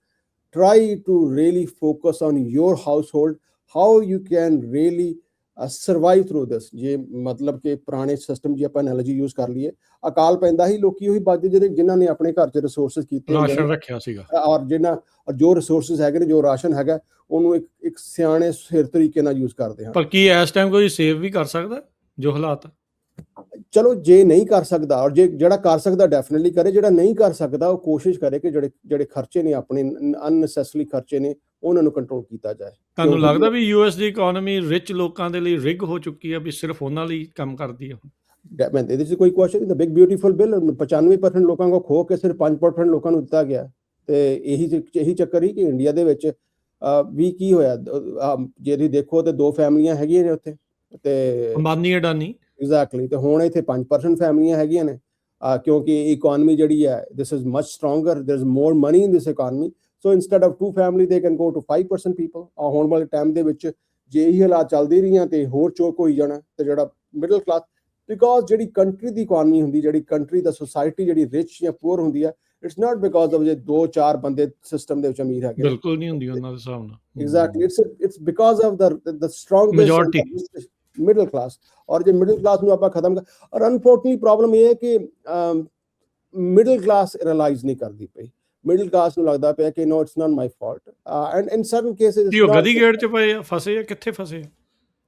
Try to really focus on your household, how you can really survive through this. ਜੇ ਮਤਲਬ ਕਿ ਪੁਰਾਣੇ ਸਿਸਟਮ ਜੀ ਆਪਾਂ ਐਨਾਲੋਜੀ ਯੂਜ਼ ਕਰ ਲਈਏ, ਅਕਾਲ ਪੈਂਦਾ ਹੀ ਲੋਕੀ ਉਹੀ ਬਚਦੇ ਜਿਨ੍ਹਾਂ ਨੇ ਆਪਣੇ ਘਰ 'ਚ ਰਿਸੋਰਸਿਸ ਕੀਤੇ, ਰਾਸ਼ਨ ਰੱਖਿਆ ਸੀਗਾ, ਔਰ ਜੋ ਰਿਸੋਰਸਿਸ ਹੈਗੇ ਨੇ, ਜੋ ਰਾਸ਼ਨ ਹੈਗਾ, ਉਹਨੂੰ ਇੱਕ ਸਿਆਣੇ ਸਿਰ ਤਰੀਕੇ ਨਾਲ ਯੂਜ਼ ਕਰਦੇ ਹਾਂ। ਪਰ ਕੀ ਇਸ ਟਾਈਮ ਕੋਈ ਸੇਵ ਵੀ ਕਰ ਸਕਦਾ ਜੋ ਹਾਲਾਤ? ਚਲੋ ਜੇ ਨਹੀਂ ਕਰ ਸਕਦਾ, ਔਰ ਜੇ ਜਿਹੜਾ ਕਰ ਸਕਦਾ ਡੈਫੀਨਿਟਲੀ ਕਰੇ, ਜਿਹੜਾ ਨਹੀਂ ਕਰ ਸਕਦਾ ਉਹ ਕੋਸ਼ਿਸ਼ ਕਰੇ ਕਿ ਜਿਹੜੇ ਖਰਚੇ ਨੇ, ਆਪਣੇ ਅਨਨੈਸੈਸਰੀ ਖਰਚੇ ਨੇ, ਉਹਨਾਂ ਨੂੰ ਕੰਟਰੋਲ ਕੀਤਾ ਜਾਏ। ਤੁਹਾਨੂੰ ਲੱਗਦਾ ਵੀ ਯੂਐਸ ਦੀ ਇਕਨੋਮੀ ਰਿਚ ਲੋਕਾਂ ਦੇ ਲਈ ਰਿਗ ਹੋ ਚੁੱਕੀ ਹੈ, ਵੀ ਸਿਰਫ ਉਹਨਾਂ ਲਈ ਕੰਮ ਕਰਦੀ ਹੈ? ਇਹਦੇ 'ਚ ਕੋਈ ਕੁਐਸਚਨ ਨਹੀਂ। ਬਿਗ ਬਿਊਟੀਫੁਲ ਬਿੱਲ 95% ਲੋਕਾਂ ਕੋਲ ਖੋ ਕੇ ਸਿਰਫ 5% ਲੋਕਾਂ ਨੂੰ ਦਿੱਤਾ ਗਿਆ। ਤੇ ਇਹੀ ਚੱਕਰ ਹੀ ਕਿ ਇੰਡੀਆ ਦੇ ਵਿੱਚ ਵੀ ਕੀ ਹੋਇਆ, ਜੇ ਤੁਸੀਂ ਦੇਖੋ ਤੇ 2 ਫੈਮਲੀਆਂ ਹੈਗੀਆਂ ਨੇ ਉੱਥੇ, ਤੇ ਅੰਬਾਨੀ ਅਡਾਨੀ। ਐਗਜ਼ੈਕਟਲੀ। ਤੇ ਹੁਣ ਇੱਥੇ 5% ਫੈਮਲੀਆਂ ਹੈਗੀਆਂ ਨੇ, ਕਿਉਂਕਿ ਇਕਨੋਮੀ ਜਿਹੜੀ ਹੈ, this is much stronger, there is more money in this economy. So instead of 2 family they can go to 5% people। ਆਉਣ ਵਾਲੇ ਟਾਈਮ ਦੇ ਵਿੱਚ ਜੇ ਇਹੀ ਹਾਲਾਤ ਚੱਲਦੇ ਰਹੀਆਂ ਤੇ ਹੋਰ ਚੋਕ ਹੋਈ ਜਾਣਾ। ਤੇ ਜਿਹੜਾ ਮਿਡਲ ਕਲਾਸ, ਬਿਕੋਜ਼ ਜਿਹੜੀ ਕੰਟਰੀ ਦੀ ਇਕਨੋਮੀ ਹੁੰਦੀ, ਜਿਹੜੀ ਕੰਟਰੀ ਦਾ ਸੋਸਾਇਟੀ ਜਿਹੜੀ ਰਿਚ ਜਾਂ ਪੂਅਰ ਹੁੰਦੀ ਹੈ, ਇਟਸ ਨਾਟ ਬਿਕੋਜ਼ ਆਫ ਜੇ 2-4 ਬੰਦੇ ਸਿਸਟਮ ਦੇ ਵਿੱਚ ਅਮੀਰ ਹੈਗੇ, ਬਿਲਕੁਲ ਨਹੀਂ ਹੁੰਦੀ ਉਹਨਾਂ ਦੇ ਹਿਸਾਬ ਨਾਲ। Exactly. It's because of the strong majority middle class. ਔਰ ਜੇ ਮਿਡਲ ਕਲਾਸ ਨੂੰ ਆਪਾਂ ਖਤਮ ਕਰ, ਔਰ ਅਨਫੋਰਚੂਨੇਟਲੀ ਪ੍ਰੋਬਲਮ ਇਹ ਹੈ ਕਿ ਮਿਡਲ ਕਲਾਸ ਰਿਅਲਾਈਜ਼ ਨਹੀਂ ਕਰਦੀ ਪਈ। ਮਿਡਲ ਕਲਾਸ ਨੂੰ ਲੱਗਦਾ ਪਿਆ ਕਿ no, it's not my fault, and in certain cases ਉਹ ਗਦੀ ਗੇੜ 'ਚ ਪਏ ਆ, ਫਸੇ ਆ, ਕਿੱਥੇ ਫਸੇ ਆ?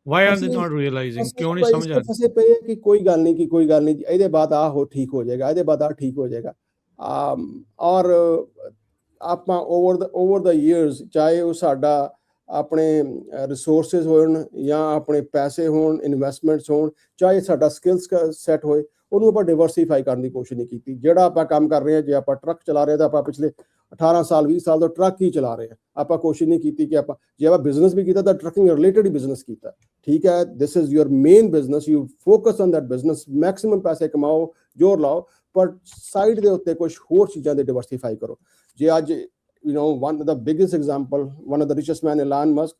ਵਾਈ ਆਰ ਦੇ ਨਾਟ ਰਿਅਲਾਈਜ਼ਿੰਗ? ਕਿਉਂ ਨਹੀਂ ਸਮਝ ਆ ਰਹੀ? ਫਸੇ ਪਏ ਕਿ ਕੋਈ ਗੱਲ ਨਹੀਂ, ਇਹਦੇ ਬਾਅਦ ਠੀਕ ਹੋ ਜਾਏਗਾ, ਇਹਦੇ ਬਾਅਦ ਠੀਕ ਹੋ ਜਾਏਗਾ। ਔਰ ਆਪਾਂ ਓਵਰ ਦਾ ਈਅਰਸ, ਚਾਹੇ ਉਹ ਸਾਡਾ ਆਪਣੇ ਰਿਸੋਰਸਿਸ ਹੋਣ ਜਾਂ ਆਪਣੇ ਪੈਸੇ ਹੋਣ, ਇਨਵੈਸਟਮੈਂਟਸ ਹੋਣ, ਚਾਹੇ ਸਾਡਾ ਸਕਿੱਲਸ ਸੈੱਟ ਹੋਏ, ਉਹਨੂੰ ਆਪਾਂ ਡਿਵਰਸੀਫਾਈ ਕਰਨ ਦੀ ਕੋਸ਼ਿਸ਼ ਨਹੀਂ ਕੀਤੀ। ਜਿਹੜਾ ਆਪਾਂ ਕੰਮ ਕਰ ਰਹੇ ਹਾਂ, ਜੇ ਆਪਾਂ ਟਰੱਕ ਚਲਾ ਰਹੇ ਹਾਂ ਤਾਂ ਆਪਾਂ ਪਿਛਲੇ 18 ਸਾਲ 20 ਸਾਲ ਤੋਂ ਟਰੱਕ ਹੀ ਚਲਾ ਰਹੇ ਹਾਂ। ਆਪਾਂ ਕੋਸ਼ਿਸ਼ ਨਹੀਂ ਕੀਤੀ ਕਿ ਜੇ ਆਪਾਂ ਬਿਜ਼ਨਸ ਵੀ ਕੀਤਾ ਤਾਂ ਟਰੱਕਿੰਗ ਰਿਲੇਟਡ ਹੀ ਬਿਜ਼ਨਸ ਕੀਤਾ। ਠੀਕ ਹੈ, this is your main business, you focus on that business, maximum ਪੈਸੇ ਕਮਾਓ, ਜ਼ੋਰ ਲਾਓ, ਪਰ ਸਾਈਡ ਦੇ ਉੱਤੇ ਕੁਝ ਹੋਰ ਚੀਜ਼ਾਂ ਦੇ ਡਿਵਰਸੀਫਾਈ ਕਰੋ। ਜੇ ਅੱਜ one of the biggest example, one of the richest man, Elon Musk,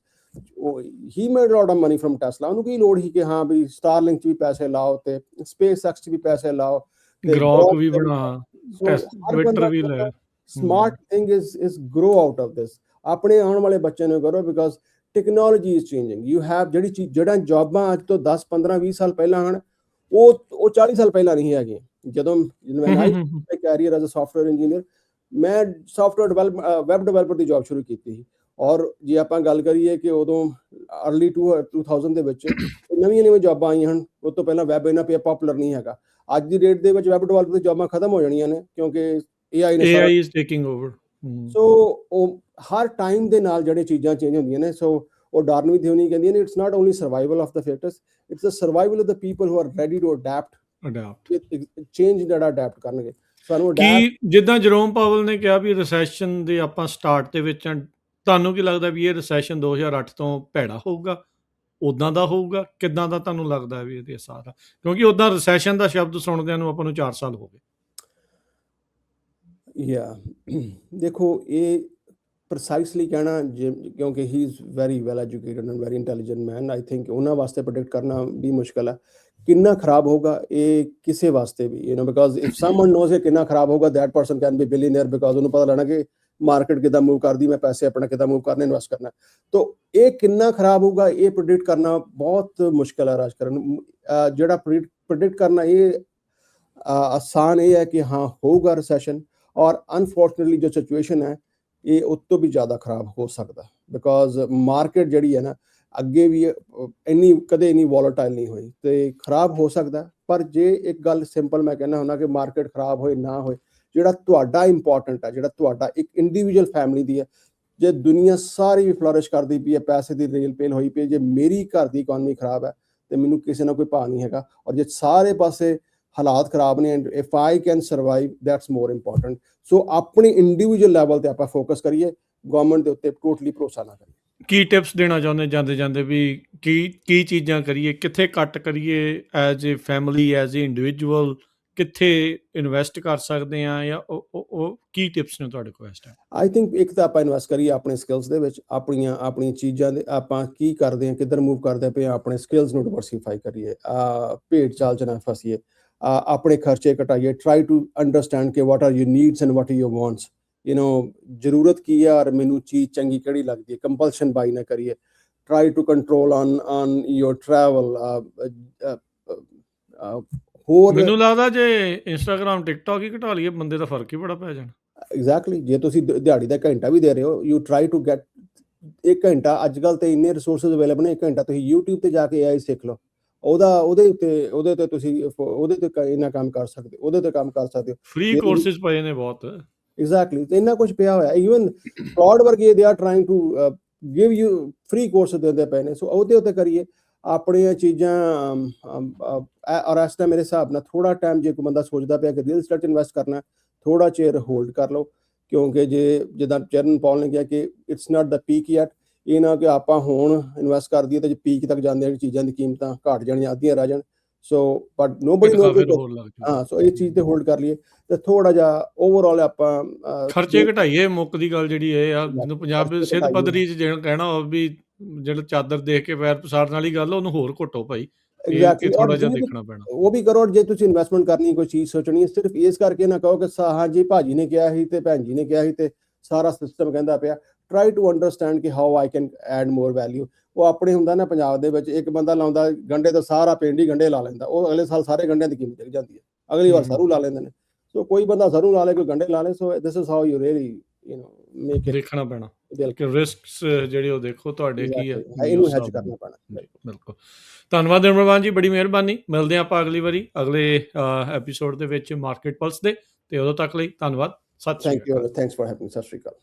he made a lot of money from Tesla। ਉਹਨੂੰ ਕੀ ਲੋੜ ਸੀ ਕਿ ਹਾਂ ਵੀ Starlink 'ਚ ਵੀ ਪੈਸੇ ਲਾਓ ਤੇ SpaceX 'ਚ ਵੀ ਪੈਸੇ ਲਾਓ, ਗ੍ਰੋਕ ਵੀ ਬਣਾ, ਟਵਿੱਟਰ ਵੀ ਲੈ। Smart thing is grow out of this। ਆਪਣੇ ਆਉਣ ਵਾਲੇ ਬੱਚਿਆਂ ਨੂੰ ਕਰੋ, because technology is changing. You have ਜਿਹੜਾ ਜੌਬਾਂ ਅੱਜ ਤੋਂ 10 15 20 ਸਾਲ ਪਹਿਲਾਂ ਹਨ, ਉਹ 40 ਸਾਲ ਪਹਿਲਾਂ ਨਹੀਂ ਹੈਗੀਆਂ। ਜਦੋਂ ਮੈਂ career as a software engineer, ਮੈਂ ਸੌਫਟਵੇਅਰ ਵੈਬ ਡਿਵੈਲਪਰ ਦੀ ਜੌਬ ਸ਼ੁਰੂ ਕੀਤੀ ਸੀ। ਔਰ ਜੇ ਆਪਾਂ ਗੱਲ ਕਰੀਏ ਕਿ ਉਦੋਂ ਅਰਲੀ 2000 ਦੇ ਵਿੱਚ ਨਵੀਆਂ ਜੌਬਾਂ ਆਈਆਂ ਹਨ, ਉਸ ਤੋਂ ਪਹਿਲਾਂ ਵੈਬ ਇੰਨਾ ਪਪੂਲਰ ਨਹੀਂ ਹੈਗਾ। ਅੱਜ ਦੀ ਡੇਟ ਦੇ ਵਿੱਚ ਵੈਬ ਡਿਵੈਲਪਰ ਦੀ ਜੌਬਾਂ ਖਤਮ ਹੋ ਜਾਣੀਆਂ ਨੇ, ਕਿਉਂਕਿ AI is taking over। ਸੋ ਉਹ ਹਰ ਟਾਈਮ ਦੇ ਨਾਲ ਜਿਹੜੀਆਂ ਚੀਜ਼ਾਂ ਚੇਂਜ ਹੁੰਦੀਆਂ ਨੇ। ਸੋ ਉਹ ਡਾਰਵਿਨ ਥਿਊਰੀ ਕਹਿੰਦੀਆਂ ਨੇ, it's not only survival of the fittest, it's the survival of the people who are ready to adapt change, ਜਿਹੜਾ ਅਡੈਪਟ ਕਰਨਗੇ। ਕੀ ਜਿੱਦਾਂ ਜਰੋਮ ਪਾਵਲ ਨੇ ਕਿਹਾ ਵੀ ਰਿਸੈਸ਼ਨ ਦੇ ਆਪਾਂ ਸਟਾਰਟ ਦੇ ਵਿੱਚ, ਤੁਹਾਨੂੰ ਕੀ ਲੱਗਦਾ ਵੀ ਇਹ ਰਿਸੈਸ਼ਨ 2008 ਤੋਂ ਭੈੜਾ ਹੋਊਗਾ, ਉਦਾਂ ਦਾ ਹੋਊਗਾ? ਕਿੱਦਾਂ ਦਾ ਤੁਹਾਨੂੰ ਲੱਗਦਾ ਵੀ ਇਹਦੇ ਅਸਰ? ਕਿਉਂਕਿ ਉਦਾਂ ਰਿਸੈਸ਼ਨ ਦਾ ਸ਼ਬਦ ਸੁਣਦਿਆਂ ਨੂੰ ਆਪਾਂ ਨੂੰ 4 ਸਾਲ ਹੋ ਗਏ। ਦੇਖੋ, ਇਹ ਪ੍ਰਸਾਈਸਲੀ ਕਹਿਣਾ, ਕਿਉਂਕਿ ਹੀ is very well educated and very intelligent man, I think ਉਹਨਾਂ ਵਾਸਤੇ ਪ੍ਰੈਡਿਕਟ ਕਰਨਾ ਵੀ ਮੁਸ਼ਕਿਲ ਹੈ। ਕਿੰਨਾ ਖਰਾਬ ਹੋਊਗਾ ਇਹ ਕਿਸੇ ਵਾਸਤੇ ਵੀ, ਬਿਕਾਜ਼ ਇਫ ਸਮਵਨ ਨੋਜ਼ ਕਿ ਕਿੰਨਾ ਖਰਾਬ ਹੋਊਗਾ, that person can be billionaire, because ਉਹਨੂੰ ਪਤਾ ਲੈਣਾ ਕਿ ਮਾਰਕੀਟ ਕਿੱਦਾਂ ਮੂਵ ਕਰਦੀ, ਮੈਂ ਪੈਸੇ ਆਪਣਾ ਕਿੱਦਾਂ ਮੂਵ ਕਰਨਾ, ਇਨਵੈਸਟ ਕਰਨਾ। ਤਾਂ ਇਹ ਕਿੰਨਾ ਖਰਾਬ ਹੋਊਗਾ ਇਹ ਪ੍ਰੈਡਿਕਟ ਕਰਨਾ ਬਹੁਤ ਮੁਸ਼ਕਿਲ ਹੈ ਰਾਜਕਰਨ। ਜਿਹੜਾ ਪ੍ਰੈਡਿਕਟ ਕਰਨਾ ਇਹ ਆਸਾਨ ਇਹ ਹੈ ਕਿ ਹਾਂ ਹੋਊਗਾ ਰਿਸੈਸ਼ਨ, ਔਰ ਅਨਫੋਰਚੂਨੇਟਲੀ ਜੋ ਸਿਚੁਏਸ਼ਨ ਹੈ ਇਹ ਉਸ ਤੋਂ ਵੀ ਜ਼ਿਆਦਾ ਖਰਾਬ ਹੋ ਸਕਦਾ, ਬਿਕਾਜ਼ ਮਾਰਕੀਟ ਜਿਹੜੀ ਹੈ ਨਾ, ਅੱਗੇ ਵੀ ਇੰਨੀ ਕਦੇ ਇੰਨੀ ਵੋਲੇਟਾਈਲ ਨਹੀਂ ਹੋਈ ਤੇ ਖਰਾਬ ਹੋ ਸਕਦਾ। ਪਰ ਜੇ ਇੱਕ ਗੱਲ ਸਿੰਪਲ ਮੈਂ ਕਹਿੰਦਾ ਹੁੰਦਾ ਕਿ ਮਾਰਕੀਟ ਖਰਾਬ ਹੋਏ ਨਾ ਹੋਏ, ਜਿਹੜਾ ਤੁਹਾਡਾ ਇੰਪੋਰਟੈਂਟ ਹੈ, ਜਿਹੜਾ ਤੁਹਾਡਾ ਇੱਕ ਇੰਡੀਵਿਜੂਅਲ ਫੈਮਿਲੀ ਦੀ ਹੈ, ਜੇ ਦੁਨੀਆ ਸਾਰੀ ਵੀ ਫਲਰਿਸ਼ ਕਰਦੀ ਪਈ ਹੈ, ਪੈਸੇ ਦੀ ਰੇਲ ਪੇਲ ਹੋਈ ਪਈ, ਜੇ ਮੇਰੀ ਘਰ ਦੀ ਇਕਨੋਮੀ ਖਰਾਬ ਹੈ ਤੇ ਮੈਨੂੰ ਕਿਸੇ ਨਾਲ ਕੋਈ ਭਾਅ ਨਹੀਂ ਹੈਗਾ। ਔਰ ਜੇ ਸਾਰੇ ਪਾਸੇ ਹਾਲਾਤ ਖਰਾਬ ਨੇ, if I can survive that's more important. So ਆਪਣੀ ਇੰਡੀਵਿਜੂਅਲ ਲੈਵਲ ਤੇ ਆਪਾਂ ਫੋਕਸ ਕਰੀਏ, ਗਵਰਨਮੈਂਟ ਦੇ ਉੱਤੇ ਟੋਟਲੀ ਭਰੋਸਾ ਨਾ ਕਰੀਏ। ਕੀ ਟਿਪਸ ਦੇਣਾ ਚਾਹੁੰਦੇ ਜਾਂਦੇ ਜਾਂਦੇ ਵੀ ਕੀ ਚੀਜ਼ਾਂ ਕਰੀਏ, ਕਿੱਥੇ ਕੱਟ ਕਰੀਏ, as a family, as a individual, ਕਿੱਥੇ ਇਨਵੈਸਟ ਕਰ ਸਕਦੇ ਆ, ਜਾਂ ਉਹ ਕੀ ਟਿਪਸ ਨੇ ਤੁਹਾਡੇ ਕੋਲ ਇਸ ਟਾਈਮ? ਆਈ ਥਿੰਕ ਇੱਕ ਤਾਂ ਆਪਾਂ ਇਨਵੈਸਟ ਕਰੀਏ ਆਪਣੇ ਸਕਿੱਲਸ ਦੇ ਵਿੱਚ, ਆਪਣੀਆਂ ਚੀਜ਼ਾਂ ਦੇ ਆਪਾਂ ਕੀ ਕਰਦੇ ਹਾਂ, ਕਿੱਧਰ ਮੂਵ ਕਰਦੇ ਪਏ ਹਾਂ, ਆਪਣੇ ਸਕਿੱਲਸ ਨੂੰ ਡਿਵਰਸੀਫਾਈ ਕਰੀਏ, ਭੇਡ ਚਾਲ 'ਚ ਨਾ ਫਸੀਏ, ਆਪਣੇ ਖਰਚੇ ਘਟਾਈਏ, ਟਰਾਈ ਟੂ ਅੰਡਰਸਟੈਂਡ ਕਿ what are your needs and what are your wants, ਜ਼ਰੂਰਤ ਕੀ ਹੈ ਔਰ ਮੈਨੂੰ ਚੀਜ਼ ਚੰਗੀ ਕਿਹੜੀ ਲੱਗਦੀ ਹੈ, ਕੰਪਲਸ਼ਨ ਬਾਈ ਨਾ ਕਰੀਏ, try to control on your travel. ਹੋਰ ਮੈਨੂੰ ਲੱਗਦਾ ਜੇ ਇੰਸਟਾਗ੍ਰਾਮ ਟਿਕਟੌਕ ਹੀ ਘਟਾ ਲਈਏ ਬੰਦੇ ਦਾ ਫਰਕ ਹੀ ਬੜਾ ਪੈ ਜਾਣਾ। ਐਗਜ਼ੈਕਟਲੀ, ਜੇ ਤੁਸੀਂ ਦਿਹਾੜੀ ਦਾ ਘੰਟਾ ਵੀ ਦੇ ਰਹੇ ਹੋ, ਯੂ ਟਰਾਈ ਟੂ ਗੈਟ 1 ਘੰਟਾ, ਅੱਜ ਕੱਲ੍ਹ ਤੇ ਇੰਨੇ ਰਿਸੋਰਸਿਸ ਅਵੇਲੇਬਲ ਨੇ, 1 ਘੰਟਾ ਤੁਸੀਂ YouTube ਤੇ ਜਾ ਕੇ AI ਸਿੱਖ ਲਓ, ਉਹਦੇ ਉੱਤੇ ਤੁਸੀਂ ਉਹਦੇ ਤੇ ਇੰਨਾ ਕੰਮ ਕਰ ਸਕਦੇ ਹੋ, ਉਹਦੇ ਤੇ ਕੰਮ ਕਰ ਸਕਦੇ ਹੋ। ਫ੍ਰੀ ਕੋਰਸਿਸ ਪਏ ਨੇ ਬਹੁਤ। ਐਗਜ਼ੈਕਟਲੀ, ਤੇ ਇੰਨਾ ਕੁਝ ਪਿਆ ਹੋਇਆ। ਈਵਨ ਫਰਾਡ ਵਰਗੇ they are trying to give you free course ਦਿੰਦੇ ਪਏ ਨੇ। ਸੋ ਉਹਦੇ ਉੱਤੇ ਕਰੀਏ ਆਪਣੀਆਂ ਚੀਜ਼ਾਂ। ਔਰ ਇਸ ਟਾਈਮ ਮੇਰੇ ਹਿਸਾਬ ਨਾਲ ਥੋੜਾ ਟਾਈਮ ਜੇ ਕੋਈ ਬੰਦਾ ਸੋਚਦਾ ਪਿਆ ਕਿ ਰੀਅਲ ਸਟੇਟ ਇਨਵੈਸਟ ਕਰਨਾ, ਥੋੜਾ ਚਿਰ ਹੋਲਡ ਕਰ ਲਓ, ਕਿਉਂਕਿ ਜੇ ਜਿੱਦਾਂ ਚਰਨ ਪੌਲ ਨੇ ਕਿਹਾ ਕਿ it's not the peak yet, ਇਹ ਨਾ ਕਿ ਆਪਾਂ ਹੁਣ ਇਨਵੈਸਟ ਕਰ ਦਈਏ ਤੇ ਜੇ ਪੀਕ ਤੱਕ ਜਾਂਦੇ ਆ ਚੀਜ਼ਾਂ ਦੀ ਕੀਮਤਾਂ ਘਟ ਜਾਣੀਆਂ, ਅੱਧੀਆਂ ਰਹਿ ਜਾਣ। So but nobody knows. ਹਾਂ, ਸੋ ਇਹ ਚੀਜ਼ ਤੇ ਹੋਲਡ ਕਰ ਲਈਏ ਤੇ ਥੋੜਾ ਜਿਹਾ ਓਵਰਆਲ ਆਪਾਂ ਖਰਚੇ ਘਟਾਈਏ। ਮੁੱਕ ਦੀ ਗੱਲ ਜਿਹੜੀ ਇਹ ਆ, ਜਿਹਨੂੰ ਪੰਜਾਬ ਸਿੱਧ ਪੱਧਰੀ 'ਚ ਜਿਹੜਾ ਕਹਿਣਾ ਹੋ ਵੀ ਜਿਹੜਾ ਚਾਦਰ ਦੇਖ ਕੇ ਪੈਰ ਪਸਾਰਨ ਵਾਲੀ ਗੱਲ, ਉਹਨੂੰ ਹੋਰ ਘਟੋ ਭਾਈ, ਇਹ ਥੋੜਾ ਜਿਹਾ ਦੇਖਣਾ ਪੈਣਾ। ਉਹ ਵੀ ਕਰੋ। ਜੇ ਤੁਸੀਂ ਇਨਵੈਸਟਮੈਂਟ ਕਰਨੀ, ਕੋਈ ਚੀਜ਼ ਸੋਚਣੀ, ਸਿਰਫ ਇਸ ਕਰਕੇ ਨਾ ਕਹੋ ਕਿ ਹਾਂ ਜੀ ਭਾਜੀ ਨੇ ਕਿਹਾ ਸੀ ਤੇ ਭੈਣ ਜੀ ਨੇ ਕਿਹਾ ਸੀ ਤੇ ਸਾਰਾ ਸਿਸਟਮ ਕਹਿੰਦਾ ਪਿਆ। ਟਰਾਈ ਟੂ ਅੰਡਰਸਟੈਂਡ ਕਿ how I can add more value. ਉਹ ਆਪਣੇ ਹੁੰਦਾ ਨਾ, ਪੰਜਾਬ ਦੇ ਵਿੱਚ ਇੱਕ ਬੰਦਾ ਲਾਉਂਦਾ ਗੰਢੇ ਤਾਂ ਸਾਰਾ ਪਿੰਡ ਹੀ ਗੰਢੇ ਲਾ ਲੈਂਦਾ, ਉਹ ਅਗਲੇ ਸਾਲ ਸਾਰੇ ਗੰਢਿਆਂ ਦੀ ਕੀਮਤ ਚੜ ਜਾਂਦੀ ਹੈ, ਅਗਲੀ ਵਾਰ ਸਰੋਂ ਲਾ ਲੈਂਦੇ ਨੇ। ਸੋ ਕੋਈ ਬੰਦਾ ਸਰੋਂ ਲਾ ਲੇ, ਕੋਈ ਗੰਢੇ ਲਾ ਲੇ। So this is how you really make it. ਦੇਖਣਾ ਪੈਣਾ ਕਿ ਰਿਸਕਸ ਜਿਹੜੇ ਉਹ ਦੇਖੋ ਤੁਹਾਡੇ ਕੀ ਆ, ਇਹਨੂੰ ਹੈਜ ਕਰਨਾ ਪੈਣਾ। ਬਿਲਕੁਲ। ਧੰਨਵਾਦ ਨਿਰਮਲ ਜੀ, ਬੜੀ ਮਿਹਰਬਾਨੀ। ਮਿਲਦੇ ਆਪਾਂ ਅਗਲੀ ਵਾਰੀ ਅਗਲੇ ਐਪੀਸੋਡ ਦੇ ਵਿੱਚ ਮਾਰਕੀਟ ਪਲਸ ਦੇ, ਤੇ ਉਦੋਂ ਤੱਕ ਲਈ ਧੰਨਵਾਦ। ਸਤਿ ਸ਼੍ਰੀ ਅਕਾਲ। Thanks for having. ਸਤਿ ਸ਼੍ਰੀ ਅਕਾਲ।